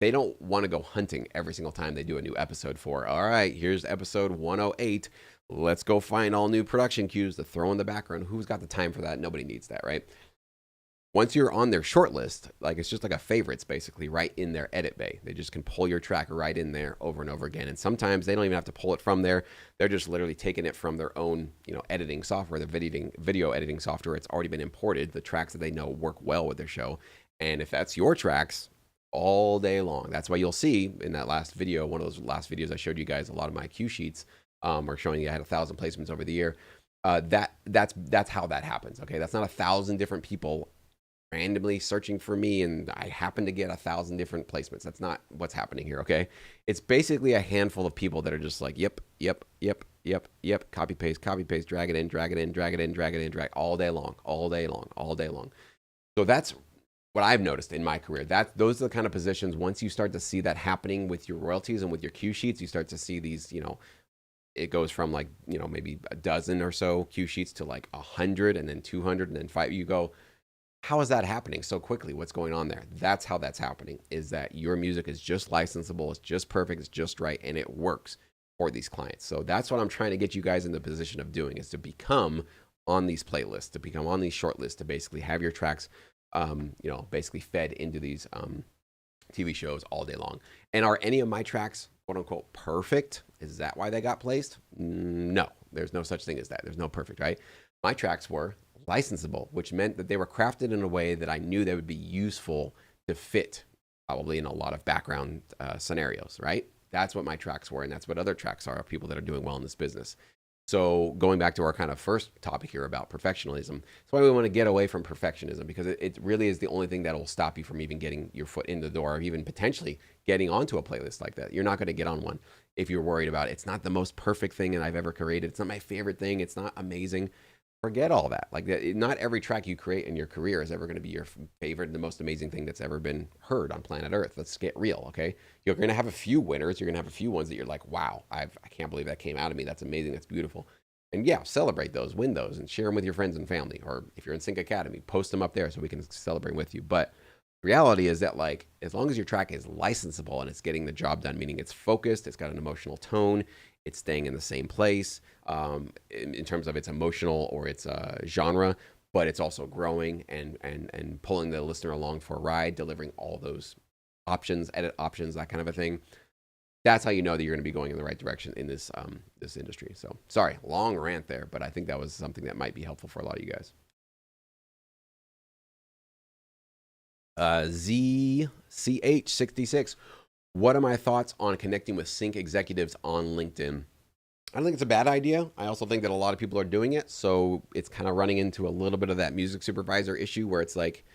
Speaker 1: they don't want to go hunting every single time they do a new episode for, all right, here's episode 108. Let's go find all new production cues to throw in the background. Who's got the time for that? Nobody needs that, right? Once you're on their short list, like it's just like a favorites basically right in their edit bay. They just can pull your track right in there over and over again. And sometimes they don't even have to pull it from there. They're just literally taking it from their own, editing software, the video editing software. It's already been imported, the tracks that they know work well with their show. And if that's your tracks, all day long. That's why you'll see in that last video, one of those last videos I showed you guys, a lot of my cue sheets are showing you I had 1,000 placements over the year. That's how that happens. Okay, that's not 1,000 different people randomly searching for me and I happen to get 1,000 different placements. That's not what's happening here. Okay, it's basically a handful of people that are just like, yep, copy paste, drag it in, drag all day long. So that's what I've noticed in my career. Those are the kind of positions, once you start to see that happening with your royalties and with your cue sheets, you start to see these, it goes from like, maybe a dozen or so cue sheets to like 100 and then 200 and then 5. You go, how is that happening so quickly? What's going on there? That's how that's happening, is that your music is just licensable, it's just perfect, it's just right, and it works for these clients. So that's what I'm trying to get you guys in the position of doing, is to become on these playlists, to become on these short lists, to basically have your tracks basically fed into these TV shows all day long. And are any of my tracks, quote unquote, perfect? Is that why they got placed? No, there's no such thing as that. There's no perfect, right? My tracks were licensable, which meant that they were crafted in a way that I knew they would be useful to fit probably in a lot of background scenarios, right? That's what my tracks were, and that's what other tracks are of people that are doing well in this business. So going back to our kind of first topic here about perfectionism, that's why we want to get away from perfectionism, because it really is the only thing that will stop you from even getting your foot in the door, or even potentially getting onto a playlist like that. You're not going to get on one if you're worried about it. It's not the most perfect thing that I've ever created. It's not my favorite thing. It's not amazing. Forget all that. Like, not every track you create in your career is ever going to be your favorite and the most amazing thing that's ever been heard on planet Earth. Let's get real, okay? You're going to have a few winners. You're going to have a few ones that you're like, wow, I can't believe that came out of me. That's amazing. That's beautiful. And yeah, celebrate those, win those, and share them with your friends and family. Or if you're in Sync Academy, post them up there so we can celebrate with you. But reality is that, like, as long as your track is licensable and it's getting the job done, meaning it's focused, it's got an emotional tone, it's staying in the same place in terms of its emotional or its genre, but it's also growing and pulling the listener along for a ride, delivering all those options, edit options, that kind of a thing. That's how you know that you're going to be going in the right direction in this this industry. So sorry, long rant there, but I think that was something that might be helpful for a lot of you guys. ZCH66. What are my thoughts on connecting with sync executives on LinkedIn? I don't think it's a bad idea. I also think that a lot of people are doing it. So it's kind of running into a little bit of that music supervisor issue where it's like,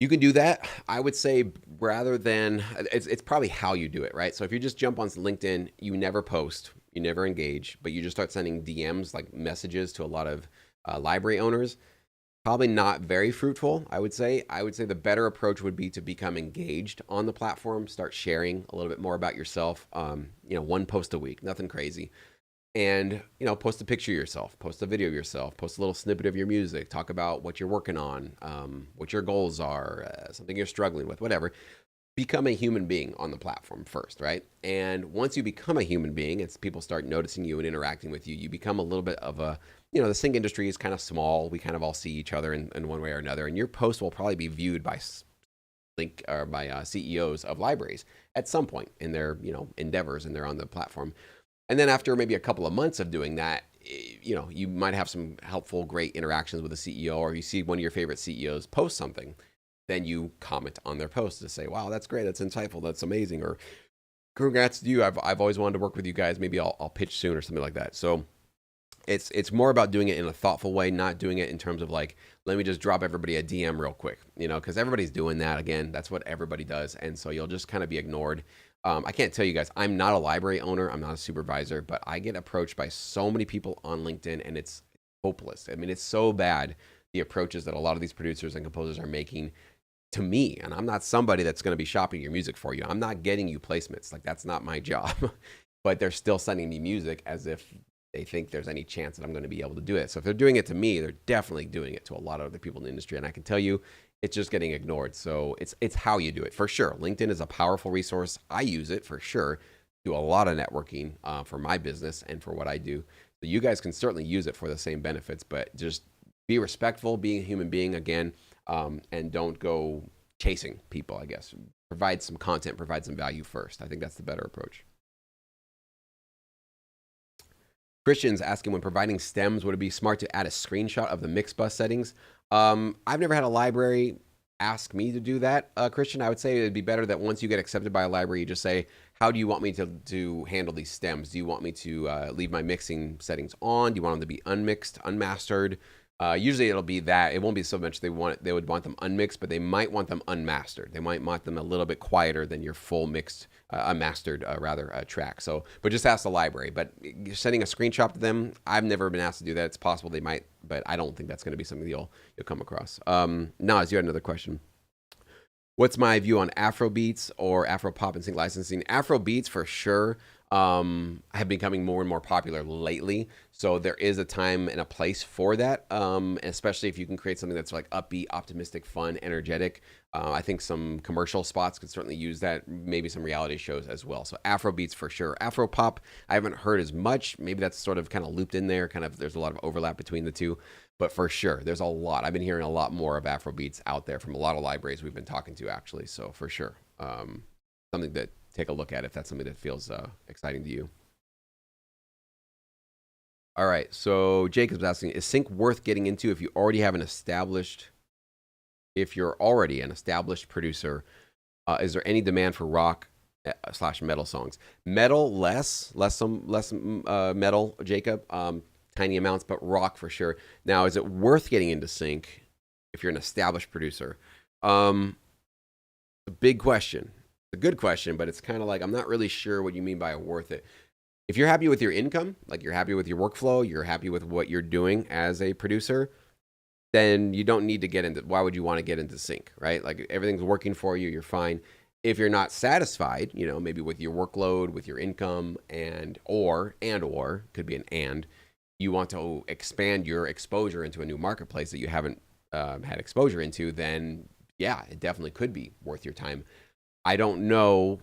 Speaker 1: you can do that. I would say, rather than, it's probably how you do it, right? So if you just jump on LinkedIn, you never post, you never engage, but you just start sending DMs, like messages, to a lot of library owners, probably not very fruitful, I would say. I would say the better approach would be to become engaged on the platform, start sharing a little bit more about yourself. One post a week, nothing crazy. And, post a picture of yourself, post a video of yourself, post a little snippet of your music, talk about what you're working on, what your goals are, something you're struggling with, whatever. Become a human being on the platform first, right? And once you become a human being, as people start noticing you and interacting with you, you become a little bit of a, the sync industry is kind of small. We kind of all see each other in one way or another. And your post will probably be viewed by CEOs of libraries at some point in their, endeavors, and they're on the platform. And then after maybe a couple of months of doing that, you might have some helpful, great interactions with a CEO, or you see one of your favorite CEOs post something, then you comment on their post to say, wow, that's great, that's insightful, that's amazing, or congrats to you, I've always wanted to work with you guys, maybe I'll pitch soon, or something like that. So it's more about doing it in a thoughtful way, not doing it in terms of like, let me just drop everybody a DM real quick, because everybody's doing that. Again, that's what everybody does. And so you'll just kind of be ignored. I can't tell you guys, I'm not a library owner, I'm not a supervisor, but I get approached by so many people on LinkedIn, and it's hopeless. I mean, it's so bad, the approaches that a lot of these producers and composers are making to me. And I'm not somebody that's going to be shopping your music for you. I'm not getting you placements. Like, that's not my job. But they're still sending me music as if they think there's any chance that I'm going to be able to do it. So if they're doing it to me, they're definitely doing it to a lot of other people in the industry. And I can tell you, it's just getting ignored. So it's how you do it for sure. LinkedIn is a powerful resource. I use it for sure. Do a lot of networking for my business and for what I do. So you guys can certainly use it for the same benefits, but just be respectful, being a human being again, and don't go chasing people. I guess provide some content, provide some value first. I think that's the better approach. Christian's asking, when providing stems, would it be smart to add a screenshot of the mix bus settings? I've never had a library ask me to do that, Christian. I would say it'd be better that once you get accepted by a library, you just say, how do you want me to handle these stems? Do you want me to leave my mixing settings on? Do you want them to be unmixed, unmastered? Usually it'll be that. It won't be so much they would want them unmixed, but they might want them unmastered. They might want them a little bit quieter than your full mixed, mastered track. So, but just ask the library. But you're sending a screenshot to them. I've never been asked to do that. It's possible they might, but I don't think that's going to be something you'll come across. Naz, you had another question. What's my view on Afro beats or Afro pop and sync licensing? Afro beats for sure have been becoming more and more popular lately. So there is a time and a place for that, especially if you can create something that's like upbeat, optimistic, fun, energetic. I think some commercial spots could certainly use that, maybe some reality shows as well. So Afro beats for sure. Afro pop, I haven't heard as much. Maybe that's sort of kind of looped in there. Kind of there's a lot of overlap between the two. But for sure, there's a lot. I've been hearing a lot more of Afro beats out there from a lot of libraries we've been talking to, actually. So for sure, something to take a look at if that's something that feels exciting to you. All right. So Jacob's asking, is sync worth getting into if you already have an established, if you're already an established producer? Is there any demand for rock slash metal songs? Metal, less metal, Jacob. Tiny amounts, but rock for sure. Now, is it worth getting into sync if you're an established producer? A big question. It's a good question, but it's kind of like, I'm not really sure what you mean by worth it. If you're happy with your income, like you're happy with your workflow, you're happy with what you're doing as a producer, then you don't need to get into, why would you want to get into sync, right? Like everything's working for you, you're fine. If you're not satisfied, maybe with your workload, with your income, or could be an and, you want to expand your exposure into a new marketplace that you haven't had exposure into, then yeah, it definitely could be worth your time. I don't know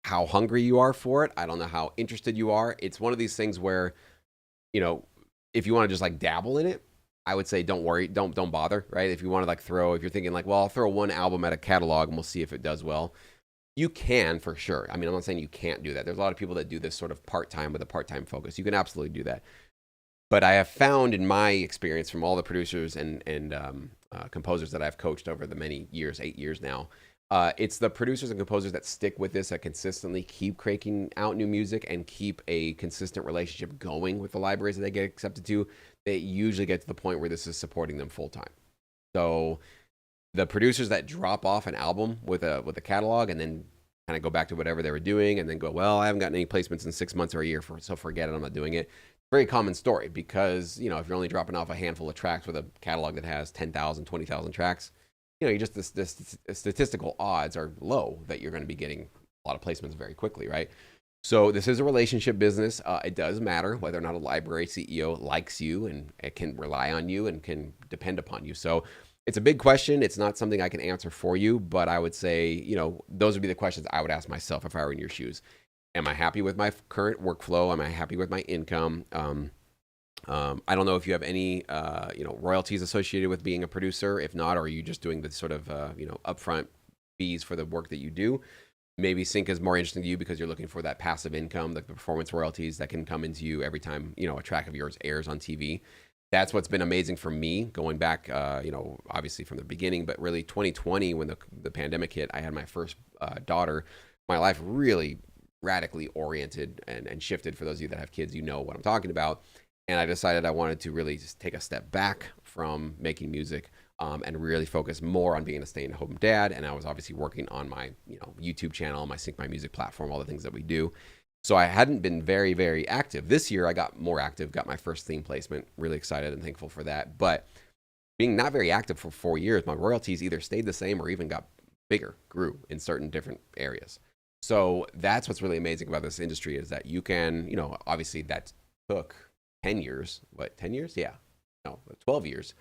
Speaker 1: how hungry you are for it. I don't know how interested you are. It's one of these things where, if you want to just like dabble in it, I would say don't worry, don't bother, right? If you want to like if you're thinking like, well, I'll throw one album at a catalog and we'll see if it does well. You can for sure. I mean, I'm not saying you can't do that. There's a lot of people that do this sort of part-time with a part-time focus. You can absolutely do that. But I have found in my experience from all the producers and composers that I've coached over the many years, 8 years now, it's the producers and composers that stick with this, that consistently keep cranking out new music and keep a consistent relationship going with the libraries that they get accepted to. They usually get to the point where this is supporting them full time. So the producers that drop off an album with a catalog and then kind of go back to whatever they were doing and then go, well, I haven't gotten any placements in 6 months or a year, so forget it, I'm not doing it. Very common story because, if you're only dropping off a handful of tracks with a catalog that has 10,000, 20,000 tracks, you just, the statistical odds are low that you're going to be getting a lot of placements very quickly, right? So this is a relationship business. It does matter whether or not a library CEO likes you and it can rely on you and can depend upon you. So it's a big question. It's not something I can answer for you, but I would say, those would be the questions I would ask myself if I were in your shoes. Am I happy with my current workflow? Am I happy with my income? I don't know if you have any, royalties associated with being a producer. If not, or are you just doing the sort of, upfront fees for the work that you do? Maybe sync is more interesting to you because you're looking for that passive income, like the performance royalties that can come into you every time, a track of yours airs on TV. That's what's been amazing for me going back, obviously from the beginning, but really 2020 when the pandemic hit, I had my first daughter. My life really radically oriented and shifted. For those of you that have kids, you know what I'm talking about. And I decided I wanted to really just take a step back from making music and really focus more on being a stay-at-home dad. And I was obviously working on my YouTube channel, my Sync My Music platform, all the things that we do. So I hadn't been very, very active. This year I got more active, got my first theme placement. Really excited and thankful for that. But being not very active for 4 years, my royalties either stayed the same or even got bigger, grew in certain different areas. So that's what's really amazing about this industry is that you can, obviously that took 10 years. What, 10 years? Yeah. No, 12 years.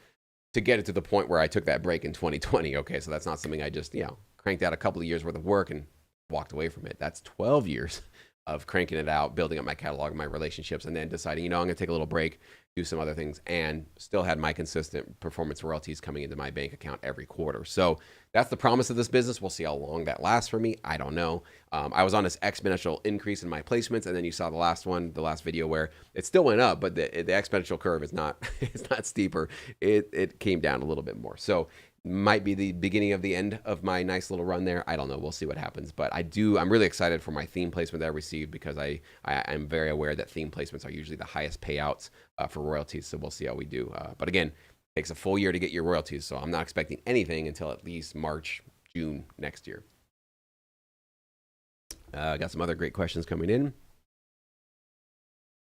Speaker 1: to get it to the point where I took that break in 2020. Okay, so that's not something I just, cranked out a couple of years worth of work and walked away from it. That's 12 years of cranking it out, building up my catalog, my relationships, and then deciding, I'm going to take a little break, do some other things, and still had my consistent performance royalties coming into my bank account every quarter. So that's the promise of this business. We'll see how long that lasts for me. I don't know. I was on this exponential increase in my placements, and then you saw the last video where it still went up, but the exponential curve is not it's not steeper. It came down a little bit more. So might be the beginning of the end of my nice little run there. I don't know. We'll see what happens. But I'm really excited for my theme placement that I received, because I'm very aware that theme placements are usually the highest payouts for royalties. So we'll see how we do. But again, it takes a full year to get your royalties. So I'm not expecting anything until at least March, June next year. Got some other great questions coming in.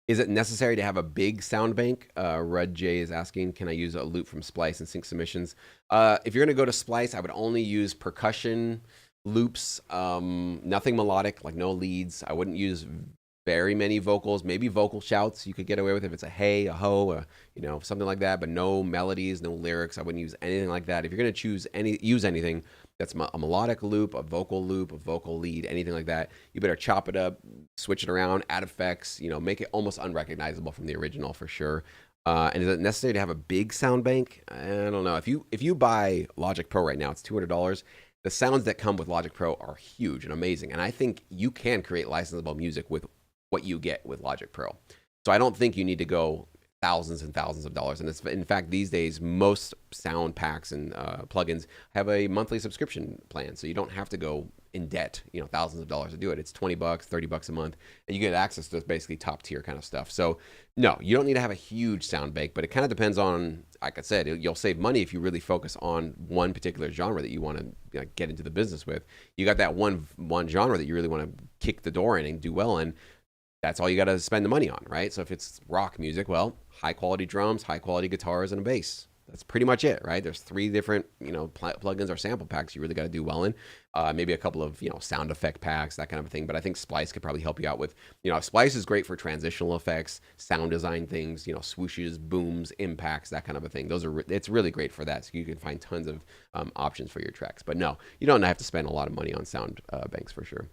Speaker 1: Is it necessary to have a big sound bank? Rudd J is asking, can I use a loop from Splice and sync submissions? If you're going to go to Splice, I would only use percussion loops, nothing melodic, like no leads. I wouldn't use very many vocals, maybe vocal shouts you could get away with if it's a hey, a ho, something like that, but no melodies, no lyrics. I wouldn't use anything like that. If you're going to use anything that's a melodic loop, a vocal lead, anything like that, you better chop it up, switch it around, add effects, make it almost unrecognizable from the original for sure. And is it necessary to have a big sound bank? I don't know. If you buy Logic Pro right now, it's $200. The sounds that come with Logic Pro are huge and amazing, and I think you can create licensable music with what you get with Logic Pro. So I don't think you need to go thousands and thousands of dollars. And in fact, these days, most sound packs and plugins have a monthly subscription plan. So you don't have to go in debt, thousands of dollars to do it. It's $20, $30 a month, and you get access to basically top tier kind of stuff. So no, you don't need to have a huge sound bank, but it kind of depends on, like I said, you'll save money if you really focus on one particular genre that you want to get into the business with. You got that one genre that you really want to kick the door in and do well in. That's all you got to spend the money on, right? So if it's rock music, well, high quality drums, high quality guitars, and a bass. That's pretty much it, right? There's 3 different, plugins or sample packs you really got to do well in. Maybe a couple of, sound effect packs, that kind of a thing. But I think Splice could probably help you out with, Splice is great for transitional effects, sound design things, swooshes, booms, impacts, that kind of a thing. It's really great for that. So you can find tons of options for your tracks. But no, you don't have to spend a lot of money on sound banks for sure.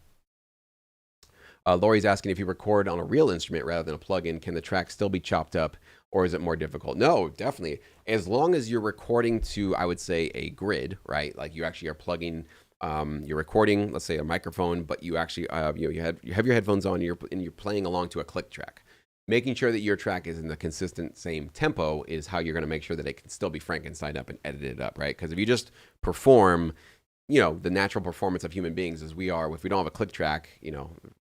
Speaker 1: Lori's asking, if you record on a real instrument rather than a plugin, can the track still be chopped up, or is it more difficult? No, definitely. As long as you're recording to, I would say, a grid, right? Like you actually are plugging, you're recording, let's say a microphone, but you actually, you have your headphones on and you're playing along to a click track. Making sure that your track is in the consistent same tempo is how you're going to make sure that it can still be Frankenstein up and edited up, right? Because if you just perform, the natural performance of human beings as we are, if we don't have a click track,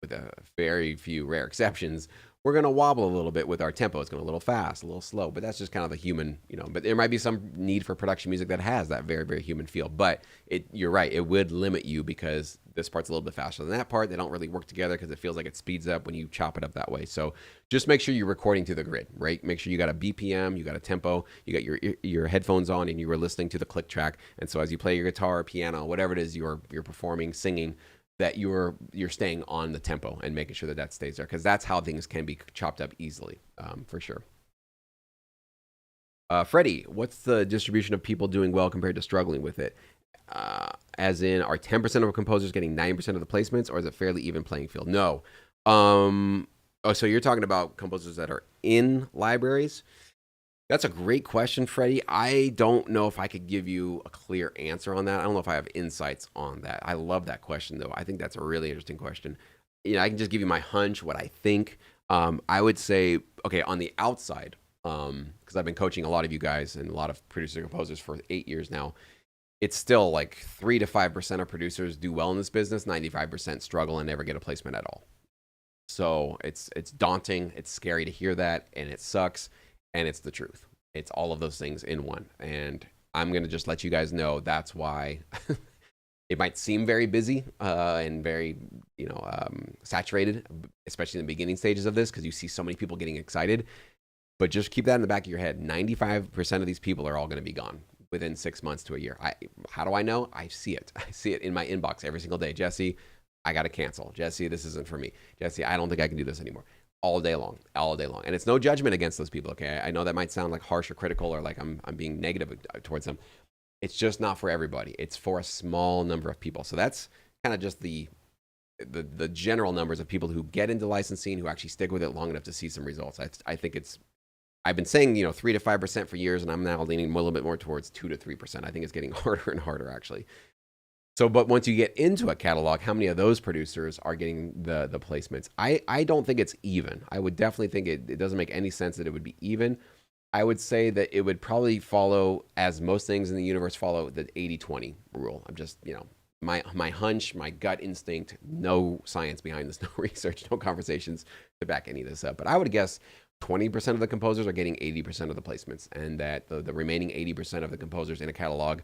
Speaker 1: with a very few rare exceptions, we're going to wobble a little bit with our tempo. It's going a little fast, a little slow, but that's just kind of the human, but there might be some need for production music that has that very, very human feel. But you're right, it would limit you because this part's a little bit faster than that part. They don't really work together because it feels like it speeds up when you chop it up that way. So just make sure you're recording to the grid, right? Make sure you got a BPM, you got a tempo, you got your headphones on, and you were listening to the click track. And so as you play your guitar, piano, whatever it is you're performing, singing, that you're staying on the tempo and making sure that stays there, because that's how things can be chopped up easily, for sure. Freddie, what's the distribution of people doing well compared to struggling with it? As in, are 10% of composers getting 90% of the placements, or is it fairly even playing field? No. So you're talking about composers that are in libraries? That's a great question, Freddie. I don't know if I could give you a clear answer on that. I don't know if I have insights on that. I love that question, though. I think that's a really interesting question. I can just give you my hunch, what I think. I would say, okay, on the outside, because I've been coaching a lot of you guys and a lot of producers and composers for 8 years now, it's still like 3 to 5% of producers do well in this business, 95% struggle and never get a placement at all. So it's daunting, it's scary to hear that, and it sucks. And it's the truth. It's all of those things in one. And I'm going to just let you guys know that's why it might seem very busy and very, saturated, especially in the beginning stages of this, because you see so many people getting excited. But just keep that in the back of your head. 95% of these people are all going to be gone within 6 months to a year. How do I know? I see it. I see it in my inbox every single day. Jesse, I got to cancel. Jesse, this isn't for me. Jesse, I don't think I can do this anymore. all day long, all day long. And it's no judgment against those people. Okay, I know that might sound like harsh or critical or like I'm being negative towards them. It's just not for everybody. It's for a small number of people. So that's kind of just the general numbers of people who get into licensing, who actually stick with it long enough to see some results. I think it's, I've been saying 3 to 5% for years, and I'm now leaning a little bit more towards 2 to 3%. I think it's getting harder and harder actually. So, but once you get into a catalog, how many of those producers are getting the placements? I don't think it's even. I would definitely think it doesn't make any sense that it would be even. I would say that it would probably follow, as most things in the universe follow, the 80-20 rule. I'm just, my hunch, my gut instinct, no science behind this, no research, no conversations to back any of this up. But I would guess 20% of the composers are getting 80% of the placements, and that the remaining 80% of the composers in a catalog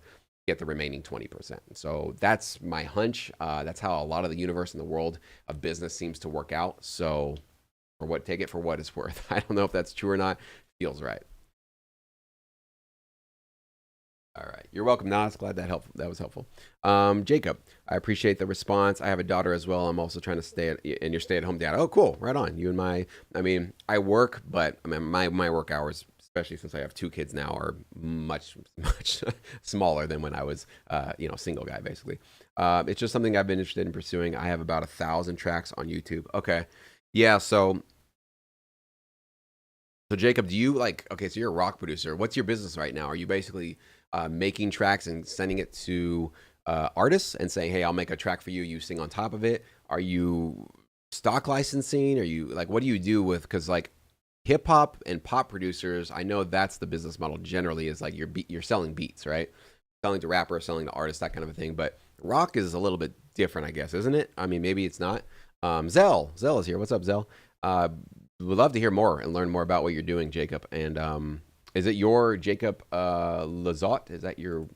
Speaker 1: get the remaining 20%. So that's my hunch. That's how a lot of the universe and the world of business seems to work out. So take it for what it's worth. I don't know if that's true or not. Feels right. All right. You're welcome, Nas. Glad that helped. That was helpful. Jacob, I appreciate the response. I have a daughter as well. I'm also trying to and you're stay-at-home dad. Oh, cool. Right on. I work, but my work hours, especially since I have two kids now, are much, much smaller than when I was, single guy, basically. It's just something I've been interested in pursuing. I have about 1,000 tracks on YouTube. Okay. Yeah. So Jacob, do you okay, so you're a rock producer. What's your business right now? Are you basically making tracks and sending it to artists and saying, hey, I'll make a track for you, you sing on top of it? Are you stock licensing? Are you what do you do with, because hip hop and pop producers, I know that's the business model generally, is you're selling beats, right? Selling to rappers, selling to artists, that kind of a thing. But rock is a little bit different, I guess, isn't it? I mean, maybe it's not. Zell is here. What's up, Zell? Would love to hear more and learn more about what you're doing, Jacob. And is it your Jacob Lazot? Is that your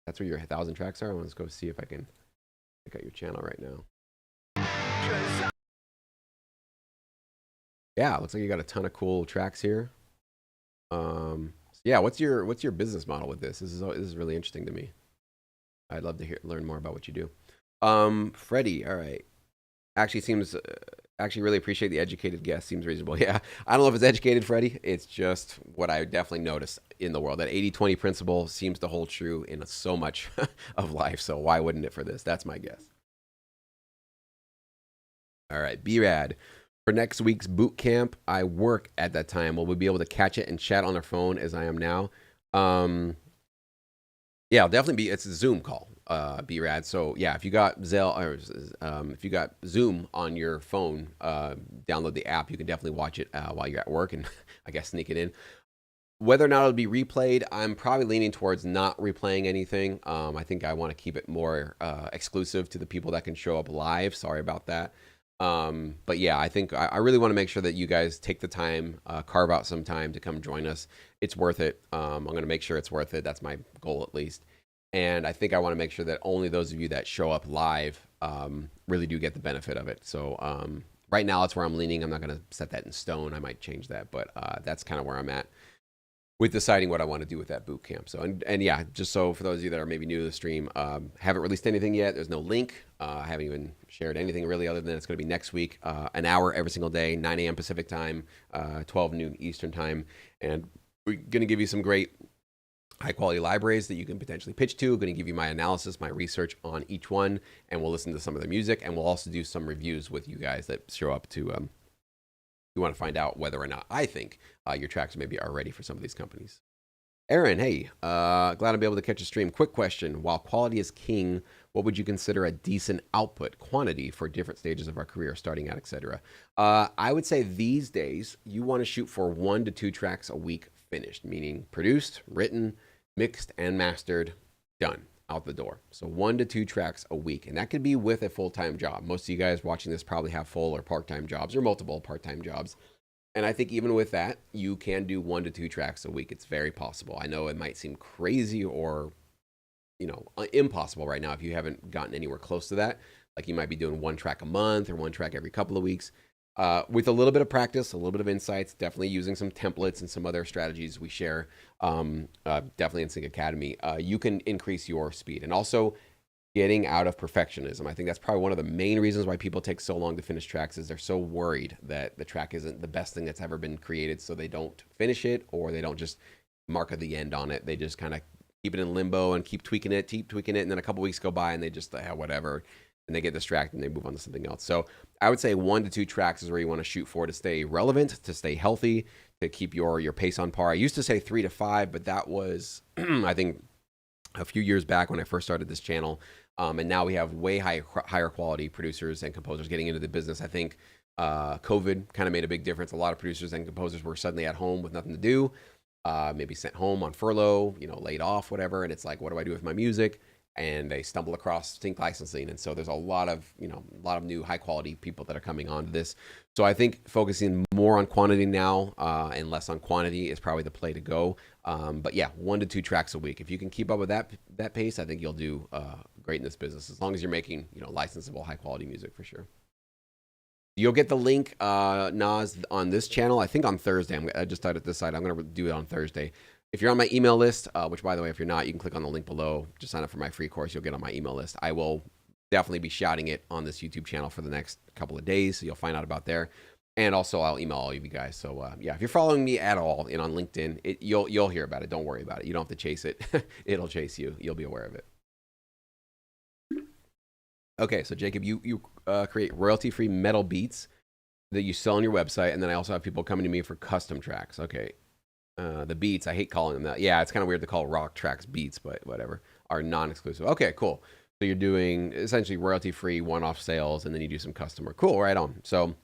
Speaker 1: that's where your 1,000 tracks are? Let's go see if I can check out your channel right now. Yeah, it looks like you got a ton of cool tracks here. Yeah, what's your business model with this? This is really interesting to me. I'd love to learn more about what you do. Freddie, all right. Actually really appreciate the educated guess. Seems reasonable. Yeah, I don't know if it's educated, Freddie. It's just what I definitely notice in the world. That 80-20 principle seems to hold true in so much of life. So why wouldn't it for this? That's my guess. All right, B-Rad. For next week's boot camp, I work at that time. Will we be able to catch it and chat on our phone as I am now? Yeah, I'll definitely be. It's a Zoom call, B-Rad. So yeah, if you got if you got Zoom on your phone, download the app. You can definitely watch it while you're at work, and I guess sneak it in. Whether or not it'll be replayed, I'm probably leaning towards not replaying anything. I think I want to keep it more exclusive to the people that can show up live. Sorry about that. But yeah, I think I really want to make sure that you guys take the time, carve out some time to come join us. It's worth it. I'm going to make sure it's worth it. That's my goal, at least. And I think I want to make sure that only those of you that show up live really do get the benefit of it. So right now, that's where I'm leaning. I'm not going to set that in stone. I might change that, but that's kind of where I'm at with deciding what I want to do with that boot camp. So, and yeah, just so for those of you that are maybe new to the stream, haven't released anything yet. There's no link. I haven't even shared anything really, other than it's going to be next week, an hour every single day, 9 a.m. Pacific time, 12 noon Eastern time. And we're going to give you some great high quality libraries that you can potentially pitch to. Going to give you my analysis, my research on each one, and we'll listen to some of the music, and we'll also do some reviews with you guys that show up to you want to find out whether or not I think your tracks maybe are ready for some of these companies. Aaron, hey, glad I'll be able to catch a stream. Quick question. While quality is king, what would you consider a decent output quantity for different stages of our career, starting out, etc.? I would say these days, you want to shoot for 1 to 2 tracks a week finished, meaning produced, written, mixed, and mastered, done, out the door. So 1 to 2 tracks a week. And that could be with a full-time job. Most of you guys watching this probably have full or part-time jobs or multiple part-time jobs. And I think even with that, you can do 1 to 2 tracks a week. It's very possible. I know it might seem crazy or, impossible right now if you haven't gotten anywhere close to that. Like you might be doing 1 track a month or 1 track every couple of weeks. With a little bit of practice, a little bit of insights, definitely using some templates and some other strategies we share, definitely in Sync Academy, you can increase your speed. And also, getting out of perfectionism. I think that's probably one of the main reasons why people take so long to finish tracks is they're so worried that the track isn't the best thing that's ever been created, so they don't finish it or they don't just mark at the end on it. They just kind of keep it in limbo and keep tweaking it, and then a couple weeks go by and they just whatever, and they get distracted and they move on to something else. So I would say 1 to 2 tracks is where you want to shoot for to stay relevant, to stay healthy, to keep your pace on par. I used to say 3 to 5, but that was I think a few years back when I first started this channel. And now we have way higher quality producers and composers getting into the business. I think COVID kind of made a big difference. A lot of producers and composers were suddenly at home with nothing to do, maybe sent home on furlough, laid off, whatever. And it's like, what do I do with my music? And they stumble across sync licensing. And so there's a lot of new high quality people that are coming onto this. So I think focusing more on quantity now and less on quantity is probably the play to go. But yeah, 1 to 2 tracks a week. If you can keep up with that pace, I think you'll do great in this business, as long as you're making, licensable high quality music for sure. You'll get the link, Nas, on this channel, I think on Thursday. I just started this site. I'm going to do it on Thursday. If you're on my email list, which, by the way, if you're not, you can click on the link below. Just sign up for my free course. You'll get on my email list. I will definitely be shouting it on this YouTube channel for the next couple of days, so you'll find out about there. And also, I'll email all of you guys. So, yeah, if you're following me at all on LinkedIn, you'll hear about it. Don't worry about it. You don't have to chase it. It'll chase you. You'll be aware of it. Okay, so Jacob, you create royalty-free metal beats that you sell on your website, and then I also have people coming to me for custom tracks. Okay. The beats, I hate calling them that. Yeah, it's kind of weird to call rock tracks beats, but whatever, are non-exclusive. Okay, cool. So you're doing essentially royalty-free one-off sales, and then you do some customer. Cool, right on. So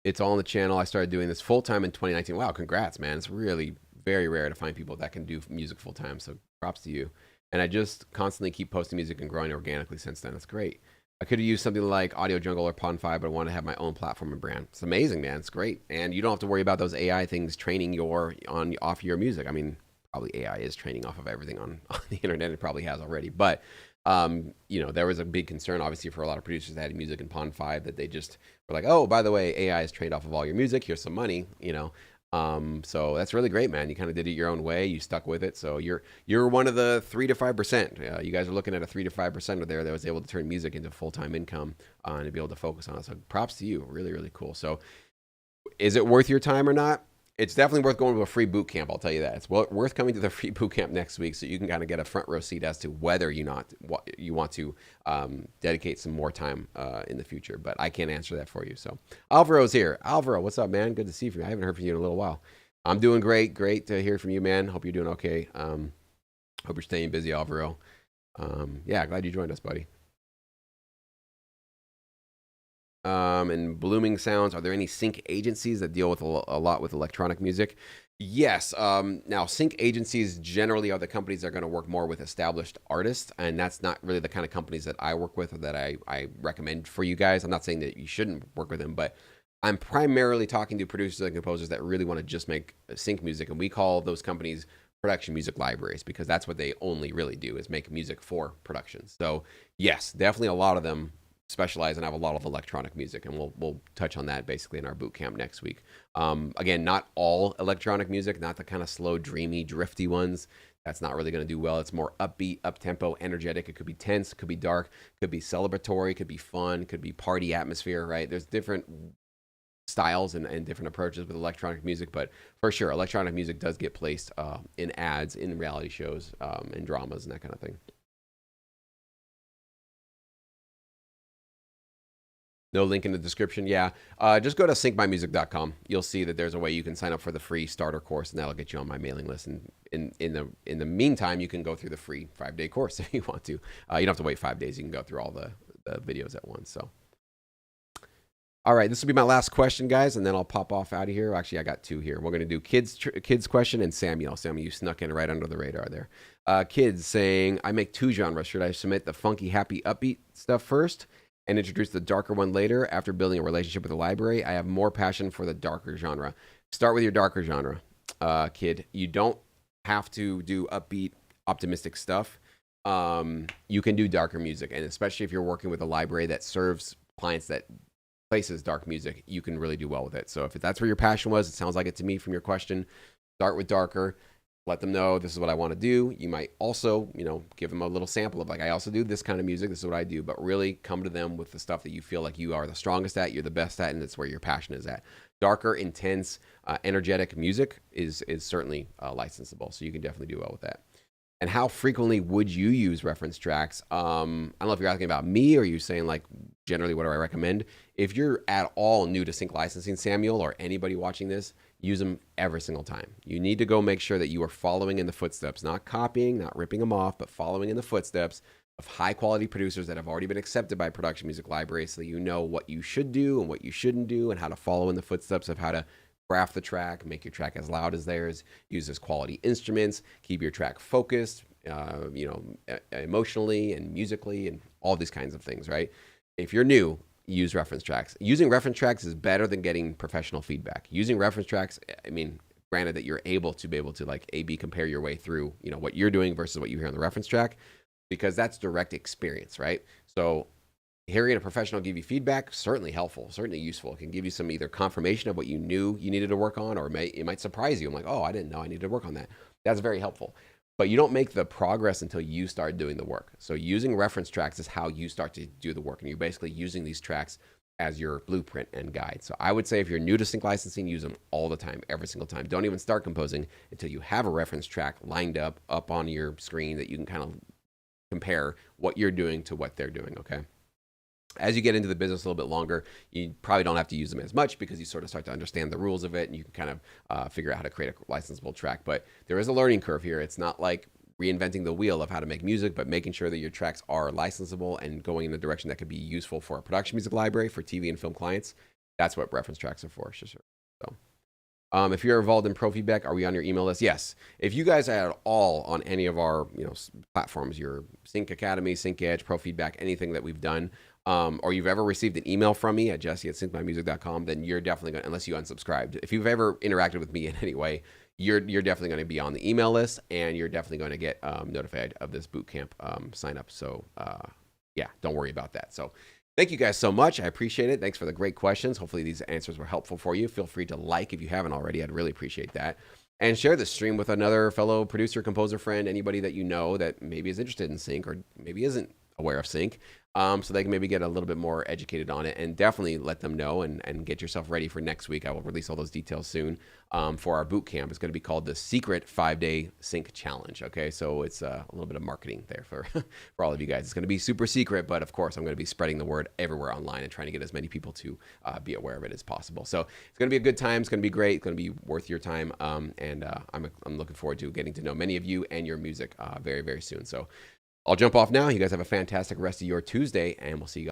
Speaker 1: it's all on the channel. I started doing this full-time in 2019. Wow, congrats, man. It's really very rare to find people that can do music full-time, so props to you. And I just constantly keep posting music and growing organically since then. It's great. I could have used something like Audio Jungle or Pond5, but I want to have my own platform and brand. It's amazing, man. It's great. And you don't have to worry about those AI things training off your music. I mean, probably AI is training off of everything on the internet. It probably has already. But, there was a big concern, obviously, for a lot of producers that had music in Pond5 that they just were like, oh, by the way, AI is trained off of all your music. Here's some money, So that's really great, man. You kind of did it your own way. You stuck with it. So you're one of the 3 to 5%. You guys are looking at a 3 to 5% there that was able to turn music into full-time income and to be able to focus on it. So props to you. Really, really cool. So is it worth your time or not? It's definitely worth going to a free boot camp. I'll tell you that. It's worth coming to the free boot camp next week so you can kind of get a front row seat as to whether you want to dedicate some more time in the future. But I can't answer that for you. So Alvaro's here. Alvaro, what's up, man? Good to see you. I haven't heard from you in a little while. I'm doing great. Great to hear from you, man. Hope you're doing okay. Hope you're staying busy, Alvaro. Yeah, glad you joined us, buddy. And Blooming Sounds, are there any sync agencies that deal with a lot with electronic music? Yes. Now, sync agencies generally are the companies that are going to work more with established artists, and that's not really the kind of companies that I work with or that I recommend for you guys. I'm not saying that you shouldn't work with them, but I'm primarily talking to producers and composers that really want to just make sync music, and we call those companies production music libraries because that's what they only really do is make music for production. So yes, definitely a lot of them specialize and have a lot of electronic music, and we'll touch on that basically in our boot camp next week. Again, not all electronic music, not the kind of slow, dreamy, drifty ones. That's not really going to do well. It's more upbeat, up-tempo, energetic. It could be tense, it could be dark, it could be celebratory, it could be fun, it could be party atmosphere, right? There's different styles and different approaches with electronic music, but for sure, electronic music does get placed in ads, in reality shows, in dramas, and that kind of thing. No link in the description. Yeah, just go to syncmymusic.com. You'll see that there's a way you can sign up for the free starter course, and that'll get you on my mailing list. And in the meantime, you can go through the free 5-day course if you want to. You don't have to wait 5 days. You can go through all the videos at once. So, all right, this will be my last question, guys, and then I'll pop off out of here. Actually, I got 2 here. We're going to do kids question and Samuel. Samuel, you snuck in right under the radar there. Kids saying, I make 2 genres. Should I submit the funky, happy, upbeat stuff first and introduce the darker one later after building a relationship with the library? I have more passion for the darker genre. Start with your darker genre, kid. You don't have to do upbeat, optimistic stuff. You can do darker music, and especially if you're working with a library that serves clients that places dark music, you can really do well with it. So if that's where your passion was, it sounds like it to me from your question, start with darker. let them know this is what I want to do. You might also, give them a little sample of like, I also do this kind of music. This is what I do. But really come to them with the stuff that you feel like you are the strongest at, you're the best at, and it's where your passion is at. Darker, intense, energetic music is certainly licensable. So you can definitely do well with that. And how frequently would you use reference tracks? I don't know if you're asking about me or you saying like generally what do I recommend. If you're at all new to sync licensing, Samuel, or anybody watching this, use them every single time. You need to go make sure that you are following in the footsteps, not copying, not ripping them off, but following in the footsteps of high quality producers that have already been accepted by production music libraries, so that you know what you should do and what you shouldn't do, and how to follow in the footsteps of how to craft the track, make your track as loud as theirs, use as quality instruments, keep your track focused, emotionally and musically, and all these kinds of things, right? If you're new, use reference tracks. Using reference tracks is better than getting professional feedback. Using reference tracks, I mean, granted that you're able to like A/B compare your way through, what you're doing versus what you hear on the reference track, because that's direct experience, right? So hearing a professional give you feedback, certainly helpful, certainly useful. It can give you some either confirmation of what you knew you needed to work on, or it might surprise you. I'm like, oh, I didn't know I needed to work on that. That's very helpful. But you don't make the progress until you start doing the work. So using reference tracks is how you start to do the work. And you're basically using these tracks as your blueprint and guide. So I would say if you're new to sync licensing, use them all the time, every single time. Don't even start composing until you have a reference track lined up on your screen that you can kind of compare what you're doing to what they're doing, okay? As you get into the business a little bit longer, you probably don't have to use them as much because you sort of start to understand the rules of it, and you can kind of figure out how to create a licensable track. But there is a learning curve here. It's not like reinventing the wheel of how to make music, but making sure that your tracks are licensable and going in the direction that could be useful for a production music library for TV and film clients. That's what reference tracks are for. Sure. So. If you're involved in pro feedback, are we on your email list? Yes. If you guys are at all on any of our platforms, your Sync Academy, Sync Edge, Pro Feedback, anything that we've done, or you've ever received an email from me at jesse@syncmymusic.com, then you're definitely going to, unless you unsubscribed. If you've ever interacted with me in any way, you're definitely going to be on the email list, and you're definitely going to get notified of this bootcamp sign up. So yeah, don't worry about that. So thank you guys so much. I appreciate it. Thanks for the great questions. Hopefully these answers were helpful for you. Feel free to like if you haven't already. I'd really appreciate that. And share this stream with another fellow producer, composer friend, anybody that you know that maybe is interested in sync or maybe isn't aware of sync, so they can maybe get a little bit more educated on it, and definitely let them know and get yourself ready for next week. I will release all those details soon for our boot camp. It's going to be called the Secret 5-Day Sync Challenge. Okay, so it's a little bit of marketing there for all of you guys. It's going to be super secret, but of course I'm going to be spreading the word everywhere online and trying to get as many people to be aware of it as possible. So it's going to be a good time. It's going to be great. It's going to be worth your time, and I'm looking forward to getting to know many of you and your music very, very soon. So I'll jump off now. You guys have a fantastic rest of your Tuesday, and we'll see you guys.